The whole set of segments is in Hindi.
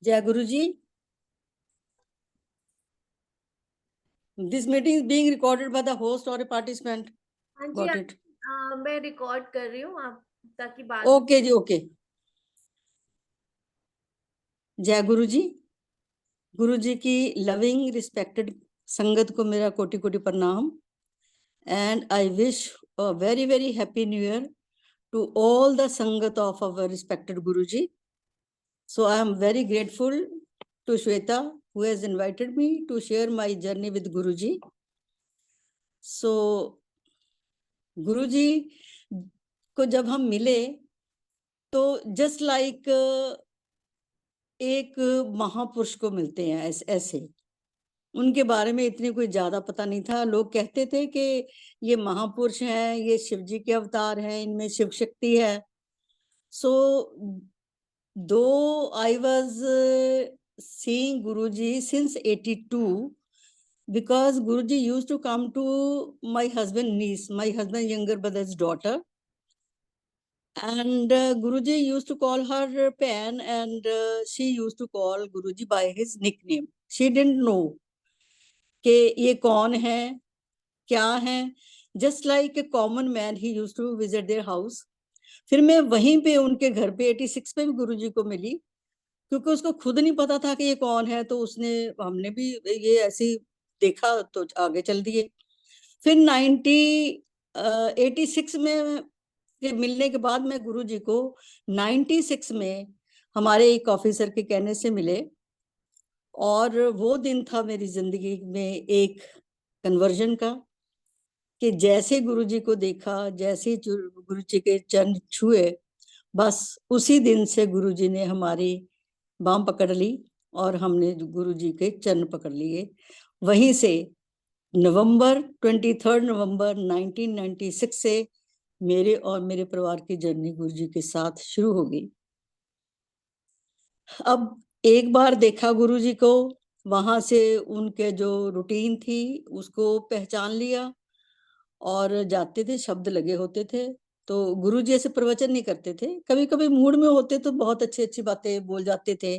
जय गुरु जी। This meeting is being recorded by the host or a participant. हाँ जी, Got it. मैं रिकॉर्ड कर रही हूँ आप ताकि बात। ओके जी, ओके। जय गुरु जी। गुरु जी की लविंग रिस्पेक्टेड संगत को मेरा कोटि कोटि प्रणाम। And I wish a very very happy new year to all the sangat of our respected Guruji. So I am very grateful to Shweta who has invited me to share my journey with Guruji. So Guruji को जब हम मिले तो जस्ट लाइक एक महापुरुष को मिलते हैं, ऐसे उनके बारे में इतनी कोई ज्यादा पता नहीं था। लोग कहते थे कि ये महापुरुष हैं, ये शिव जी के अवतार हैं, इनमें शिव शक्ति है। सो दो I was seeing Guruji since 82 because Guruji used to come to my husband younger brother's daughter, and Guruji used to call her Pan, and she used to call Guruji by his nickname. She didn't know कि ये कौन है, क्या है। Just like a common man ही used to visit their house. फिर मैं वहीं पे उनके घर पे 86 पे भी गुरुजी को मिली, क्योंकि उसको खुद नहीं पता था कि ये कौन है, तो हमने भी ये ऐसे देखा तो आगे चल दिए। फिर 86 में के मिलने के बाद मैं गुरुजी को 96 में हमारे एक ऑफिसर के कहने से मिले, और वो दिन था मेरी जिंदगी में एक कन्वर्जन का कि जैसे गुरुजी को देखा, जैसे गुरुजी के चरण छुए, बस उसी दिन से गुरुजी ने हमारी बांह पकड़ ली और हमने गुरुजी के चरण पकड़ लिए। वहीं से 23 नवंबर 1996 से मेरे और मेरे परिवार की जर्नी गुरुजी के साथ शुरू हो गई। अब एक बार देखा गुरुजी को, वहां से उनके जो रूटीन थी उसको पहचान लिया, और जाते थे, शब्द लगे होते थे। तो गुरुजी ऐसे प्रवचन नहीं करते थे, कभी कभी मूड में होते तो बहुत अच्छी अच्छी बातें बोल जाते थे,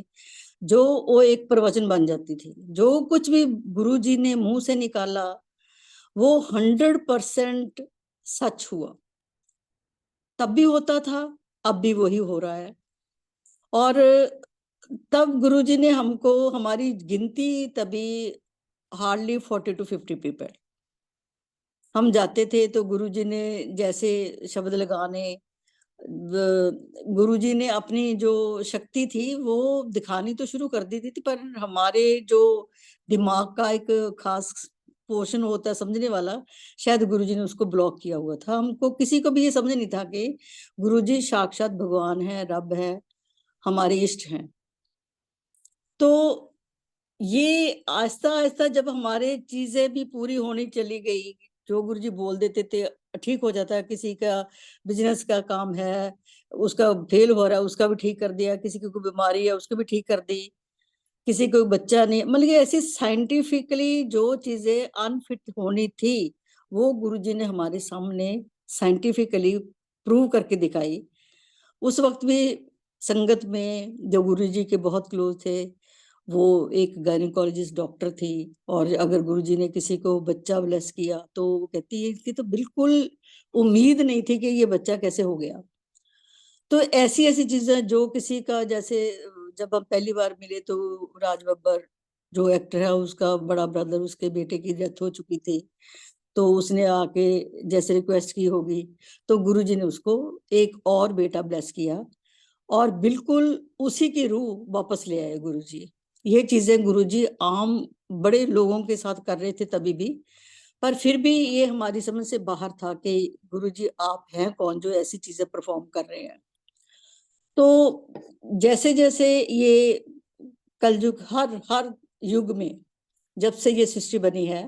जो वो एक प्रवचन बन जाती थी। जो कुछ भी गुरुजी ने मुंह से निकाला वो 100% सच हुआ। तब भी होता था, अब भी वही हो रहा है। और तब गुरुजी ने हमको, हमारी गिनती तभी हार्डली 40 to 50 पीपल। हम जाते थे तो गुरुजी ने जैसे शब्द लगाने, गुरुजी ने अपनी जो शक्ति थी वो दिखानी तो शुरू कर दी थी, पर हमारे जो दिमाग का एक खास पोर्शन होता है समझने वाला, शायद गुरुजी ने उसको ब्लॉक किया हुआ था। हमको किसी को भी ये समझ नहीं था कि गुरुजी साक्षात भगवान है, रब है, हमारे इष्ट हैं। तो ये आहिस्ता आहिस्ता जब हमारे चीजें भी पूरी होनी चली गई, जो गुरुजी बोल देते थे ठीक हो जाता है। किसी का बिजनेस का काम है, उसका फेल हो रहा है, उसका भी ठीक कर दिया। किसी की कोई बीमारी है, उसको भी ठीक कर दी। किसी को बच्चा नहीं, मतलब ऐसी साइंटिफिकली जो चीजें अनफिट होनी थी वो गुरुजी ने हमारे सामने साइंटिफिकली प्रूव करके दिखाई। उस वक्त भी संगत में जो गुरुजी के बहुत क्लोज थे, वो एक गायनेकोलॉजिस्ट डॉक्टर थी, और अगर गुरुजी ने किसी को बच्चा ब्लेस किया तो वो कहती है कि तो बिल्कुल उम्मीद नहीं थी कि ये बच्चा कैसे हो गया। तो ऐसी ऐसी चीजें जो किसी का, जैसे जब हम पहली बार मिले तो राज बब्बर जो एक्टर है, उसका बड़ा ब्रदर, उसके बेटे की डेथ हो चुकी थी, तो उसने आके जैसे रिक्वेस्ट की होगी, तो गुरुजी ने उसको एक और बेटा ब्लेस किया, और बिल्कुल उसी की रूह वापस ले आए गुरुजी। ये चीजें गुरुजी आम बड़े लोगों के साथ कर रहे थे तभी भी, पर फिर भी ये हमारी समझ से बाहर था कि गुरुजी आप हैं कौन जो ऐसी चीजें परफॉर्म कर रहे हैं। तो जैसे जैसे ये कलयुग, हर हर युग में जब से ये सृष्टि बनी है,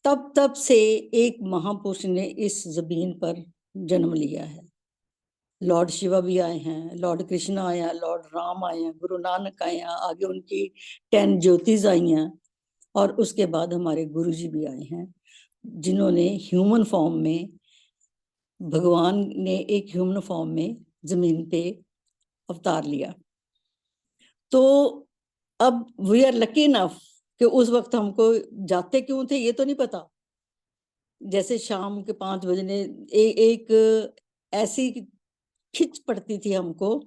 तब तब से एक महापुरुष ने इस जमीन पर जन्म लिया है। लॉर्ड शिवा भी आए हैं, लॉर्ड कृष्ण आए हैं, लॉर्ड राम आए हैं, गुरु नानक आए हैं, आगे उनकी 10 ज्योतिष आई हैं, और उसके बाद हमारे गुरुजी भी आए हैं, जिन्होंने ह्यूमन फॉर्म में, भगवान ने एक ह्यूमन फॉर्म में जमीन पे अवतार लिया। तो अब वी आर लकी इनफ कि उस वक्त हमको जाते क्यों थे ये तो नहीं पता। जैसे शाम के 5 बजने एक ऐसी खिंच पड़ती थी हमको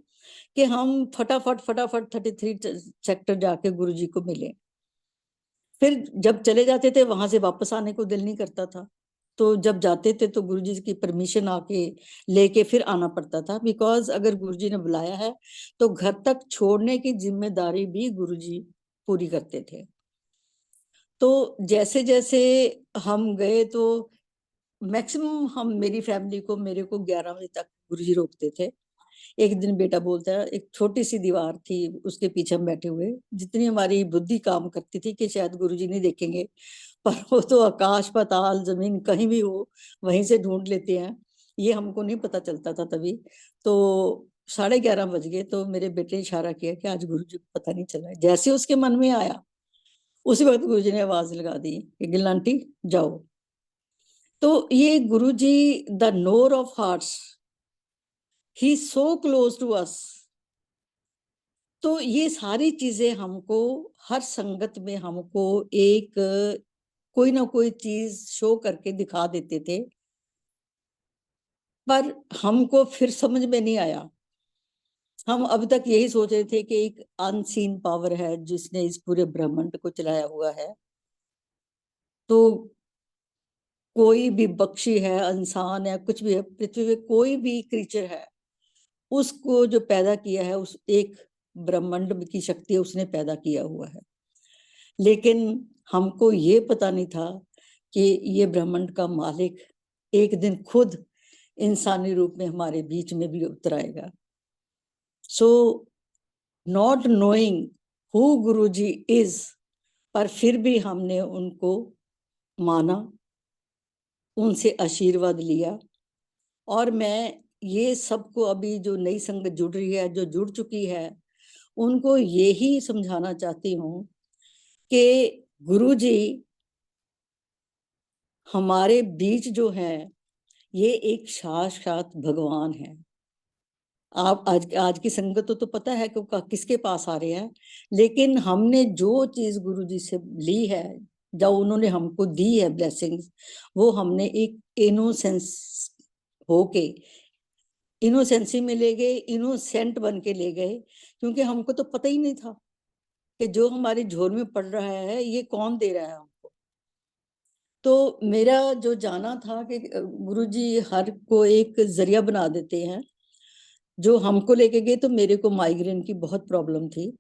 कि हम फटाफट फटाफट 33 सेक्टर जाके गुरुजी को मिले। फिर जब चले जाते थे वहां से वापस आने को दिल नहीं करता था, तो जब जाते थे तो गुरुजी की परमिशन आके लेके फिर आना पड़ता था, बिकॉज अगर गुरुजी ने बुलाया है तो घर तक छोड़ने की जिम्मेदारी भी गुरुजी पूरी करते थे। तो जैसे जैसे हम गए तो मैक्सिमम हम मेरी फैमिली को मेरे को 11 बजे तक गुरुजी रोकते थे। एक दिन बेटा बोलता है, एक छोटी सी दीवार थी उसके पीछे हम बैठे हुए, जितनी हमारी बुद्धि काम करती थी कि शायद गुरुजी नहीं देखेंगे, पर वो तो आकाश पाताल जमीन कहीं भी हो वहीं से ढूंढ लेते हैं, ये हमको नहीं पता चलता था तभी। तो 11:30 बज गए तो मेरे बेटे ने इशारा किया कि आज गुरुजी को पता नहीं चला। जैसे उसके मन में आया उसी वक्त गुरुजी ने आवाज लगा दी कि गिल आंटी जाओ। तो ये Guruji the nor of hearts, he so close to us. तो ये सारी चीजें हमको हर संगत में हमको एक कोई ना कोई चीज शो करके दिखा देते थे, पर हमको फिर समझ में नहीं आया। हम अब तक यही सोच रहे थे कि एक अनसीन पावर है जिसने इस पूरे ब्रह्मांड को चलाया हुआ है। तो कोई भी पक्षी है, इंसान है, कुछ भी है, पृथ्वी पे कोई भी क्रीचर है, उसको जो पैदा किया है उस एक ब्रह्मांड की शक्ति उसने पैदा किया हुआ है। लेकिन हमको ये पता नहीं था कि ये ब्रह्मांड का मालिक एक दिन खुद इंसानी रूप में हमारे बीच में भी उतर आएगा। So not knowing who Guruji is, पर फिर भी हमने उनको माना, उनसे आशीर्वाद लिया। और मैं ये सबको अभी जो नई संगत जुड़ रही है, जो जुड़ चुकी है, उनको यही समझाना चाहती हूँ कि गुरुजी हमारे बीच जो है ये एक साक्षात भगवान है। आप आज की संगत तो पता है कि किसके पास आ रहे हैं, लेकिन हमने जो चीज गुरुजी से ली है, जो उन्होंने हमको दी है ब्लेसिंग्स, वो हमने एक इनोसेंस होके, इनोसेंसी में ले गए, इनोसेंट बन के ले गए, क्योंकि हमको तो पता ही नहीं था कि जो हमारी झोल में पड़ रहा है ये कौन दे रहा है हमको। तो मेरा जो जाना था कि गुरुजी हर को एक जरिया बना देते हैं। जो हमको लेके गए तो मेरे को माइग्रेन की बहुत प्रॉब्लम थी,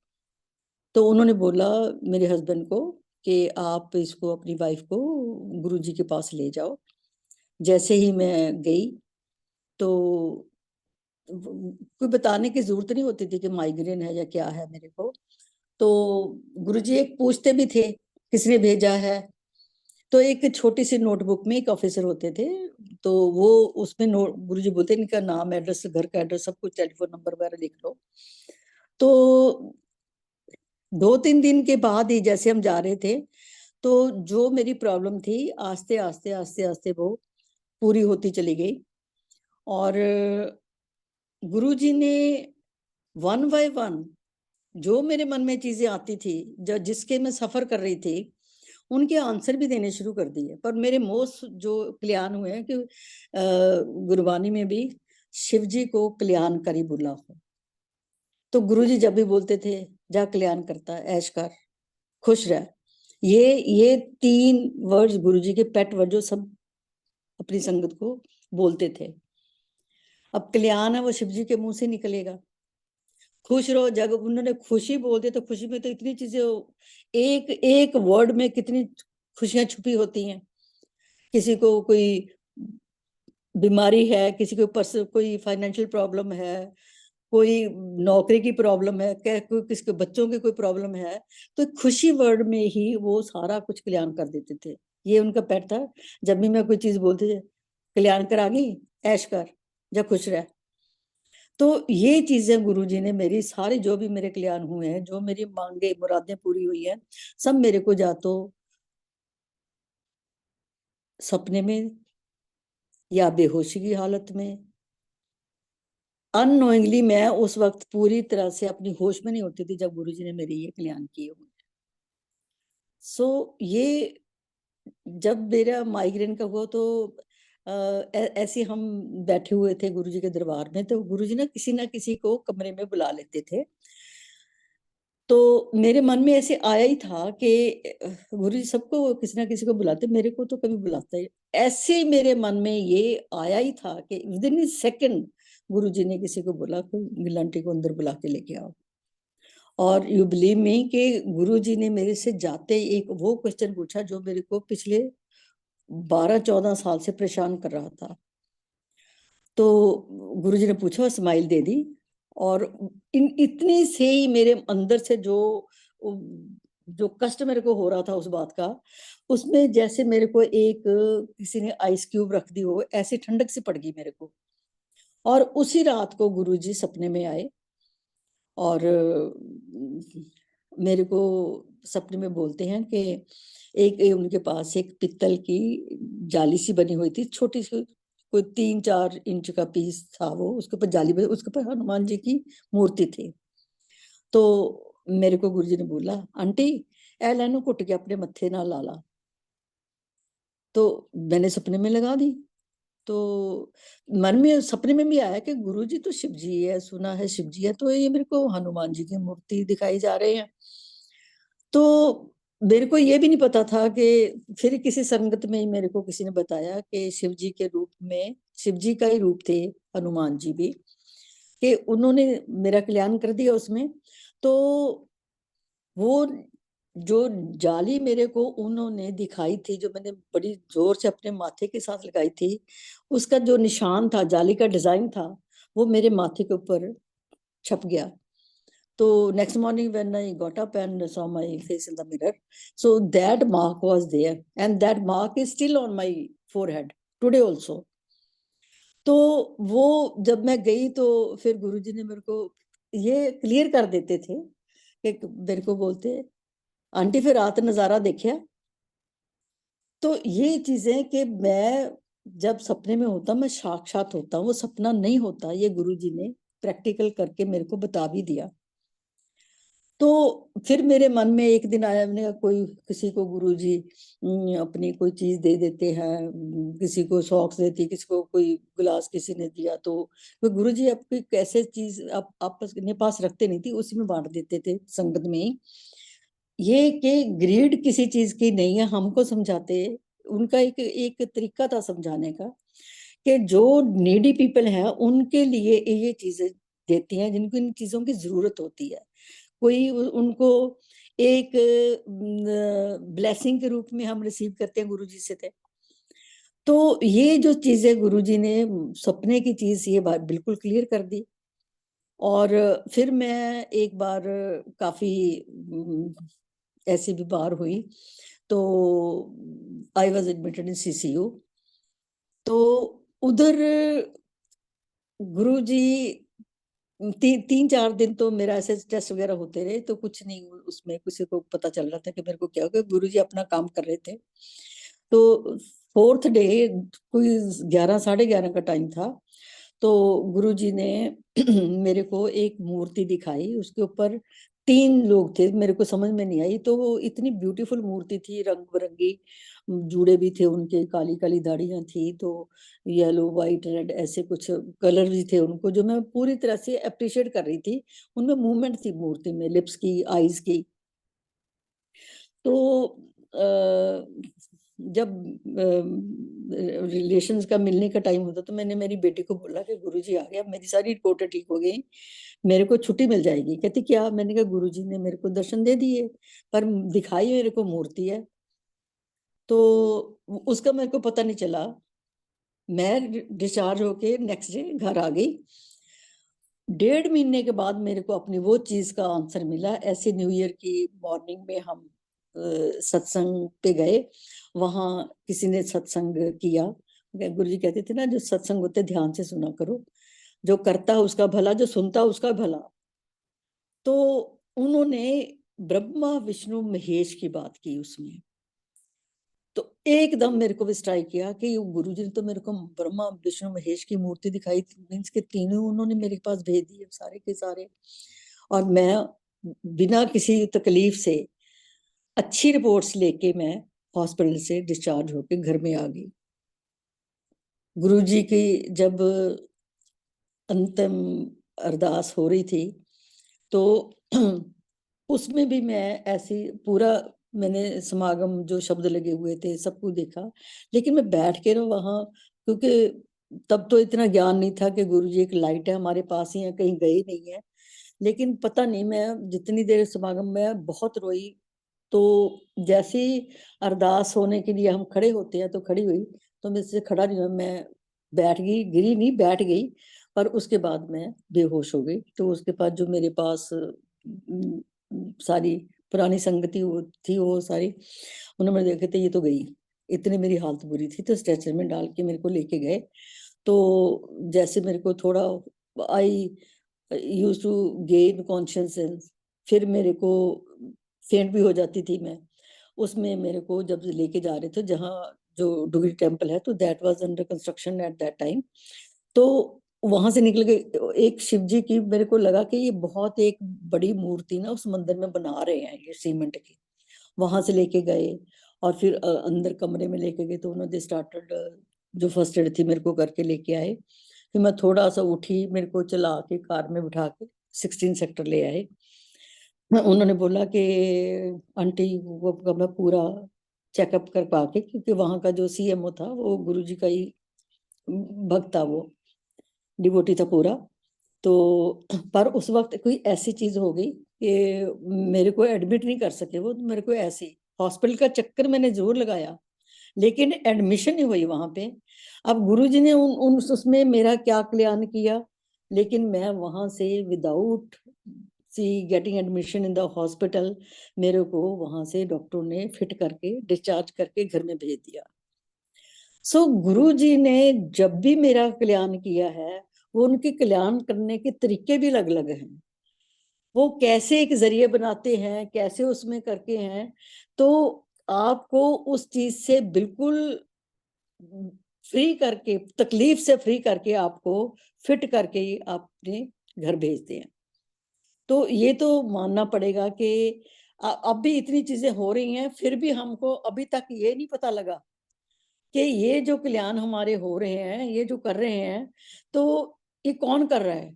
तो उन्होंने बोला मेरे हस्बैंड को कि आप इसको अपनी वाइफ को गुरुजी के पास ले जाओ। जैसे ही मैं गई तो कोई बताने की जरूरत नहीं होती थी कि माइग्रेन है या क्या है मेरे को। तो गुरुजी एक पूछते भी थे किसने भेजा है। तो एक छोटी सी नोटबुक में एक ऑफिसर होते थे, तो वो उसमें नोट गुरुजी बोलते इनका नाम, एड्रेस, घर का एड्रेस, सब कुछ, टेलीफोन नंबर वगैरह लिख लो। तो 2-3 दिन के बाद ही जैसे हम जा रहे थे तो जो मेरी प्रॉब्लम थी आस्ते आस्ते आस्ते आस्ते वो पूरी होती चली गई। और गुरुजी ने वन बाय वन जो मेरे मन में चीजें आती थी, जो जिसके मैं सफर कर रही थी, उनके आंसर भी देने शुरू कर दिए। पर मेरे मोस्ट जो कल्याण हुए हैं कि गुरबानी में भी शिव जी को कल्याण करी बुला हो। तो गुरुजी जब भी बोलते थे जा कल्याण करता, ऐश कर, खुश रह, ये 3 वर्ड्स गुरुजी के पेट वर्ड जो सब अपनी संगत को बोलते थे। अब कल्याण है वो शिव जी के मुंह से निकलेगा, खुश रहो। जब उन्होंने खुशी बोल दी तो खुशी में तो इतनी चीजें, एक एक वर्ड में कितनी खुशियां छुपी होती हैं। किसी को कोई बीमारी है, किसी को कोई फाइनेंशियल प्रॉब्लम है, कोई नौकरी की प्रॉब्लम है, कोई किसके बच्चों की कोई प्रॉब्लम है, तो खुशी वर्ड में ही वो सारा कुछ कल्याण कर देते थे। ये उनका पेट था। जब भी मैं कोई चीज बोलती थी, कल्याण करा गई, ऐश कर, जा खुश रह। तो ये चीजें गुरुजी ने मेरी सारी जो भी मेरे कल्याण हुए हैं, जो मेरी मांगे मुरादें पूरी हुई हैं, सब मेरे को जा तो सपने में या बेहोशी की हालत में अननोइंगली मैं उस वक्त पूरी तरह से अपनी होश में नहीं होती थी जब गुरुजी ने मेरे ये कल्याण किए हुए। सो ये जब मेरा माइग्रेन का हुआ तो ऐसे हम बैठे हुए थे गुरुजी के दरबार में, तो गुरुजी ना किसी को कमरे में बुला लेते थे। तो मेरे मन में ऐसे आया ही था कि गुरुजी सबको किसी ना किसी को बुलाते, मेरे को तो कभी बुलाता ही। ऐसे मेरे मन में ये आया ही था कि विदिन सेकंड गुरुजी ने किसी को बोला कोई गिलांटी को अंदर बुला के लेके आओ। और यू बिलीव मी कि गुरुजी ने मेरे से जाते एक वो क्वेश्चन पूछा जो मेरे को पिछले 12-14 साल से परेशान कर रहा था। तो गुरुजी ने पूछा, स्माइल दे दी, और इतनी से ही मेरे अंदर से जो कष्ट मेरे को हो रहा था उस बात का, उसमें जैसे मेरे को एक किसी ने आइस क्यूब रख दी हो, ऐसी ठंडक सी पड़ गई मेरे को। और उसी रात को गुरुजी सपने में आए और मेरे को सपने में बोलते हैं कि एक उनके पास एक पित्तल की जाली सी बनी हुई थी, छोटी सी, कोई 3-4 इंच का पीस था वो, उसके ऊपर जाली, उसके ऊपर हनुमान जी की मूर्ति थी। तो मेरे को गुरुजी ने बोला, आंटी ए लैनू कुट के अपने मत्थे ना ला ला। तो मैंने सपने में लगा दी। तो मन में सपने में भी आया कि गुरुजी तो शिव जी है, सुना है शिव जी है, तो ये मेरे को हनुमान जी की मूर्ति दिखाई जा रहे हैं। तो मेरे को ये भी नहीं पता था कि फिर किसी संगत में ही मेरे को किसी ने बताया कि शिव जी के रूप में, शिव जी का ही रूप थे हनुमान जी भी, कि उन्होंने मेरा कल्याण कर दिया उसमें। तो वो जो जाली मेरे को उन्होंने दिखाई थी, जो मैंने बड़ी जोर से अपने माथे के साथ लगाई थी, उसका जो निशान था, जाली का डिजाइन था, वो मेरे माथे के ऊपर छप गया। तो next morning when I got up and saw my face in the mirror, so that mark was there, and that mark is still on my forehead today also. तो वो जब मैं गई तो फिर गुरुजी ने मेरे को ये क्लियर कर देते थे कि मेरे को बोलते, आंटी फिर रात नजारा देखा। तो ये चीजें कि मैं जब सपने में होता, मैं साक्षात होता, वो सपना नहीं होता, ये गुरुजी ने प्रैक्टिकल करके मेरे को बता भी दिया। तो फिर मेरे मन में एक दिन आया, मैंने कहा कोई किसी को गुरुजी अपनी कोई चीज दे देते हैं, किसी को सॉक्स देती, किसी को कोई गिलास किसी ने दिया, तो गुरुजी आपकी कैसे चीज आप आपस अपने पास रखते नहीं थी, उसी में बांट देते थे संगत में ही। ये कि ग्रीड किसी चीज की नहीं है, हमको समझाते, उनका एक एक तरीका था समझाने का कि जो नीडी पीपल है उनके लिए ये चीजें देती हैं जिनको इन चीजों की जरूरत होती है। कोई उनको एक ब्लेसिंग के रूप में हम रिसीव करते हैं गुरुजी से थे। तो ये जो चीजें गुरुजी ने सपने की चीज ये बात बिल्कुल क्लियर कर दी। और फिर मैं एक बार काफी ऐसी भी बार हुई, तो I was admitted in CCU. तो उधर गुरुजी 3-4 दिन तो मेरा ऐसे टेस्ट वगैरह होते रहे, तो कुछ नहीं उसमें किसी को पता चल रहा था कि मेरे को क्या हो गया। गुरुजी अपना काम कर रहे थे। तो 4th डे कोई 11-11:30 का टाइम था, तो गुरुजी ने मेरे को एक मूर्ति दिखाई, उसके ऊपर 3 लोग थे, मेरे को समझ में नहीं आई। तो वो इतनी ब्यूटीफुल मूर्ति थी, रंग बिरंगी जूड़े भी थे उनके, काली काली दाढ़ियां थी, तो येलो व्हाइट रेड ऐसे कुछ कलर भी थे उनको, जो मैं पूरी तरह से अप्रिशिएट कर रही थी। उनमें मूवमेंट थी मूर्ति में, लिप्स की, आईज की। तो जब रिलेशंस का मिलने का टाइम होता, तो मैंने मेरी बेटी को बोला कि गुरुजी आ गया, मेरी सारी रिपोर्टें ठीक हो गई, मेरे को छुट्टी मिल जाएगी। कहती क्या? मैंने कहा गुरुजी ने मेरे को दर्शन दे दिए, पर दिखाई मेरे को मूर्ति है। तो उसका मेरे को पता नहीं चला। मैं डिस्चार्ज होके नेक्स्ट डे घर आ गई। 1.5 महीने के बाद मेरे को अपनी वो चीज का आंसर मिला। ऐसे न्यू ईयर की मॉर्निंग में हम सत्संग पे गए, वहां किसी ने सत्संग किया। गुरुजी कहते थे ना, जो सत्संग होते ध्यान से सुना करो, जो करता उसका भला, जो सुनता उसका भला। तो उन्होंने ब्रह्मा विष्णु महेश की बात की उसमें। तो एकदम मेरे को भी स्ट्राइक किया कि गुरुजी ने तो मेरे को ब्रह्मा विष्णु महेश की मूर्ति दिखाई, मीन्स के तीनों उन्होंने मेरे पास भेज दिए सारे के सारे, और मैं बिना किसी तकलीफ से अच्छी रिपोर्ट्स लेके मैं हॉस्पिटल से डिस्चार्ज होके घर में आ गई। गुरुजी की जब अंतिम अरदास हो रही थी तो उसमें भी मैं ऐसी पूरा, मैंने समागम जो शब्द लगे हुए थे सब कुछ देखा, लेकिन मैं बैठ के ना वहाँ, क्योंकि तब तो इतना ज्ञान नहीं था कि गुरुजी एक लाइट है हमारे पास ही है, कहीं गए नहीं है। लेकिन पता नहीं, मैं जितनी देर समागम में बहुत रोई। तो जैसे ही अरदास होने के लिए हम खड़े होते हैं तो खड़ी हुई, तो मैं से खड़ा नहीं हुआ, मैं बैठ गई, गिरी नहीं, बैठ गई। पर उसके बाद मैं बेहोश हो गई। तो उसके बाद जो मेरे पास सारी पुरानी संगति थी वो सारी, उन्होंने देखे थे ये तो गई, इतनी मेरी हालत बुरी थी। तो स्ट्रेचर में डाल के मेरे को लेके गए। तो जैसे मेरे को थोड़ा, I used to gain consciousness, फिर मेरे को फेंट भी हो जाती थी मैं। उसमें मेरे को जब लेके जा रहे थे जहाँ जो डुगरी टेम्पल है, तो that was under construction at that time. तो वहां से निकल गए, एक शिव जी की मेरे को लगा कि ये बहुत एक बड़ी मूर्ति ना उस मंदिर में बना रहे हैं ये सीमेंट की। वहां से लेके गए और फिर अंदर कमरे में लेके गए, तो उन्होंने स्टार्टेड जो फर्स्ट एड थी मेरे को करके लेके आए। फिर मैं थोड़ा सा उठी, मेरे को चला के कार में बिठा के 16 सेक्टर ले आए। उन्होंने बोला कि आंटी वो मैं पूरा चेकअप कर पाके, क्योंकि वहां का जो सीएमओ था वो गुरुजी का ही भक्त था, वो डिवोटी था पूरा। तो पर उस वक्त कोई ऐसी चीज हो गई कि मेरे को एडमिट नहीं कर सके वो, मेरे को ऐसी हॉस्पिटल का चक्कर मैंने जरूर लगाया, लेकिन एडमिशन नहीं हुई वहां पे। अब गुरुजी ने उन उसमें मेरा क्या कल्याण किया, लेकिन मैं वहां से विदाउट सी getting admission in the hospital, मेरे को वहां से डॉक्टर ने फिट करके डिस्चार्ज करके घर में भेज दिया। सो गुरुजी ने जब भी मेरा कल्याण किया है, वो उनके कल्याण करने के तरीके भी अलग अलग हैं। वो कैसे एक जरिए बनाते हैं, कैसे उसमें करके हैं, तो आपको उस चीज से बिल्कुल फ्री करके, तकलीफ से फ्री करके आपको फिट करके अपने घर भेजते हैं। तो ये तो मानना पड़ेगा कि अब भी इतनी चीजें हो रही हैं, फिर भी हमको अभी तक ये नहीं पता लगा कि ये जो कल्याण हमारे हो रहे हैं, ये जो कर रहे हैं, तो ये कौन कर रहा है।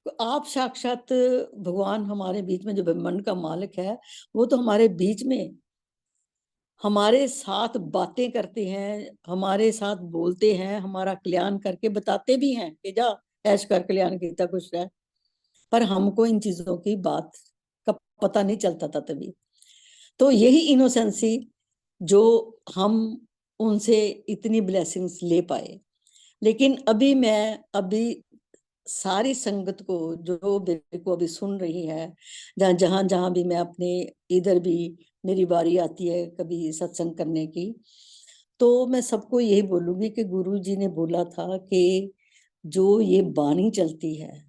तो आप साक्षात भगवान हमारे बीच में, जो ब्रह्मांड का मालिक है, वो तो हमारे बीच में हमारे साथ बातें करते हैं, हमारे साथ बोलते हैं, हमारा कल्याण करके बताते भी हैं कि जा ऐश कर कल्याण किया कुछ है। पर हमको इन चीजों की बात का पता नहीं चलता था तभी। तो यही इनोसेंसी जो हम उनसे इतनी ब्लेसिंग्स ले पाए। लेकिन अभी सारी संगत को जो मेरे को अभी सुन रही है, जहां जहां भी मैं अपने, इधर भी मेरी बारी आती है कभी सत्संग करने की, तो मैं सबको यही बोलूंगी कि गुरु जी ने बोला था कि जो ये बानी चलती है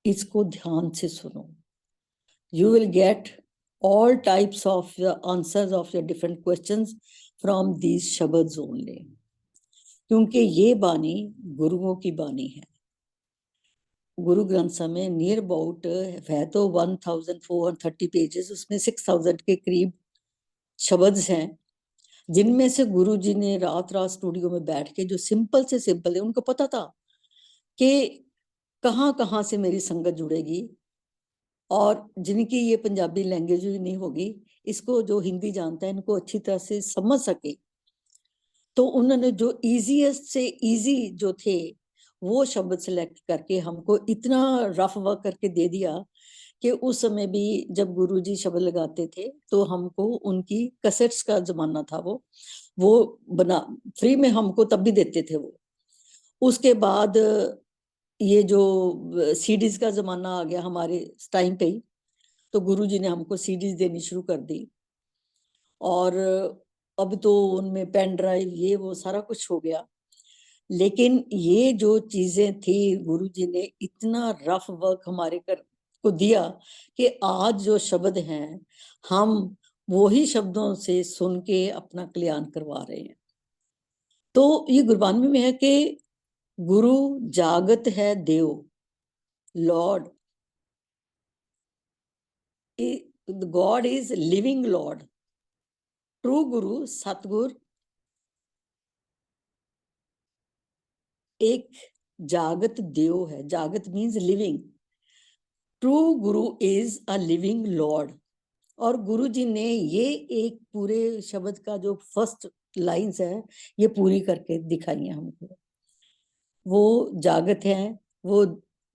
इसको ध्यान से सुनो, you will get all types of the answers of your different questions from these shabads only, क्योंकि ये बानी गुरुओं की बानी है। गुरु ग्रंथ साहिब में नियर अबाउट है तो 1430 पेजेस, उसमें 6000 के करीब शब्द हैं, जिनमें से गुरु जी ने रात रात स्टूडियो में बैठ के जो सिंपल से सिंपल है, उनको पता था कि कहाँ कहाँ से मेरी संगत जुड़ेगी, और जिनकी ये पंजाबी लैंग्वेज भी नहीं होगी, इसको जो हिंदी जानता है इनको अच्छी तरह से समझ सके। तो उन्होंने जो इजीएस्ट से इजी जो थे वो शब्द सिलेक्ट करके हमको इतना रफ वर्क करके दे दिया कि उस समय भी जब गुरुजी शब्द लगाते थे तो हमको उनकी कैसेट्स का जमाना था, वो बना फ्री में हमको तब भी देते थे वो। उसके बाद ये जो सीडीज का जमाना आ गया हमारे टाइम पे ही, तो गुरुजी ने हमको सीडीज देनी शुरू कर दी। और अब तो उनमें पेन ड्राइव ये वो सारा कुछ हो गया। लेकिन ये जो चीजें थी, गुरुजी ने इतना रफ वर्क हमारे कर को दिया कि आज जो शब्द हैं हम वो ही शब्दों से सुन के अपना कल्याण करवा रहे हैं। तो ये गुरबानी में है कि गुरु जागत है देव, lord, god is living lord, true guru सतगुरु एक जागत देव है। जागत means living, true guru is a living lord. और गुरु जी ने ये एक पूरे शब्द का जो फर्स्ट लाइंस है ये पूरी करके दिखाई है हमको। वो जागत है, वो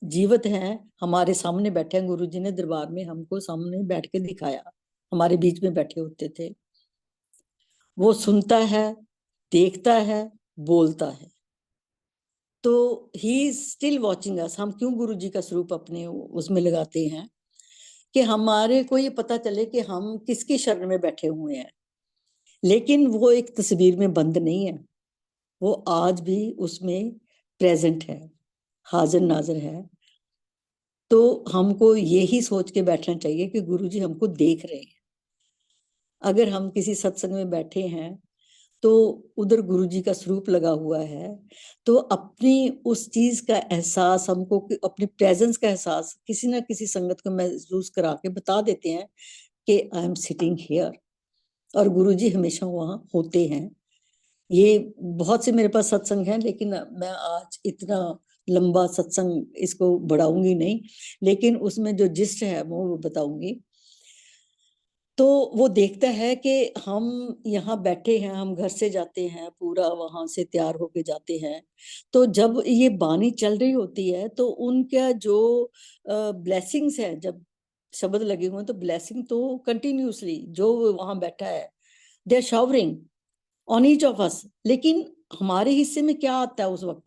जीवित हैं, हमारे सामने बैठे हैं। गुरु जी ने दरबार में हमको सामने बैठ के दिखाया, हमारे बीच में बैठे होते थे। वो सुनता है, देखता है, बोलता है। तो he is still watching us. हम क्यों गुरु जी का स्वरूप अपने उसमें लगाते हैं कि हमारे को ये पता चले कि हम किसकी शरण में बैठे हुए हैं। लेकिन वो एक तस्वीर में बंद नहीं है, वो आज भी उसमें प्रेजेंट है, हाजिर नाजिर है। तो हमको यही सोच के बैठना चाहिए कि गुरु जी हमको देख रहे हैं। अगर हम किसी सत्संग में बैठे हैं तो उधर गुरु जी का स्वरूप लगा हुआ है, तो अपनी उस चीज का एहसास हमको, अपनी प्रेजेंस का एहसास किसी ना किसी संगत को महसूस करा के बता देते हैं कि आई एम सिटिंग हियर। और गुरु जी हमेशा वहां होते हैं। ये बहुत से मेरे पास सत्संग हैं, लेकिन मैं आज इतना लंबा सत्संग इसको बढ़ाऊंगी नहीं, लेकिन उसमें जो जिस्ट है वो बताऊंगी। तो वो देखता है कि हम यहाँ बैठे हैं, हम घर से जाते हैं, पूरा वहां से तैयार होके जाते हैं। तो जब ये बानी चल रही होती है तो उनका जो ब्लेसिंग्स है, जब शब्द लगे हुए हैं तो ब्लेसिंग तो कंटिन्यूसली जो वहां बैठा है they are showering on each of us. लेकिन हमारे हिस्से में क्या आता है उस वक्त?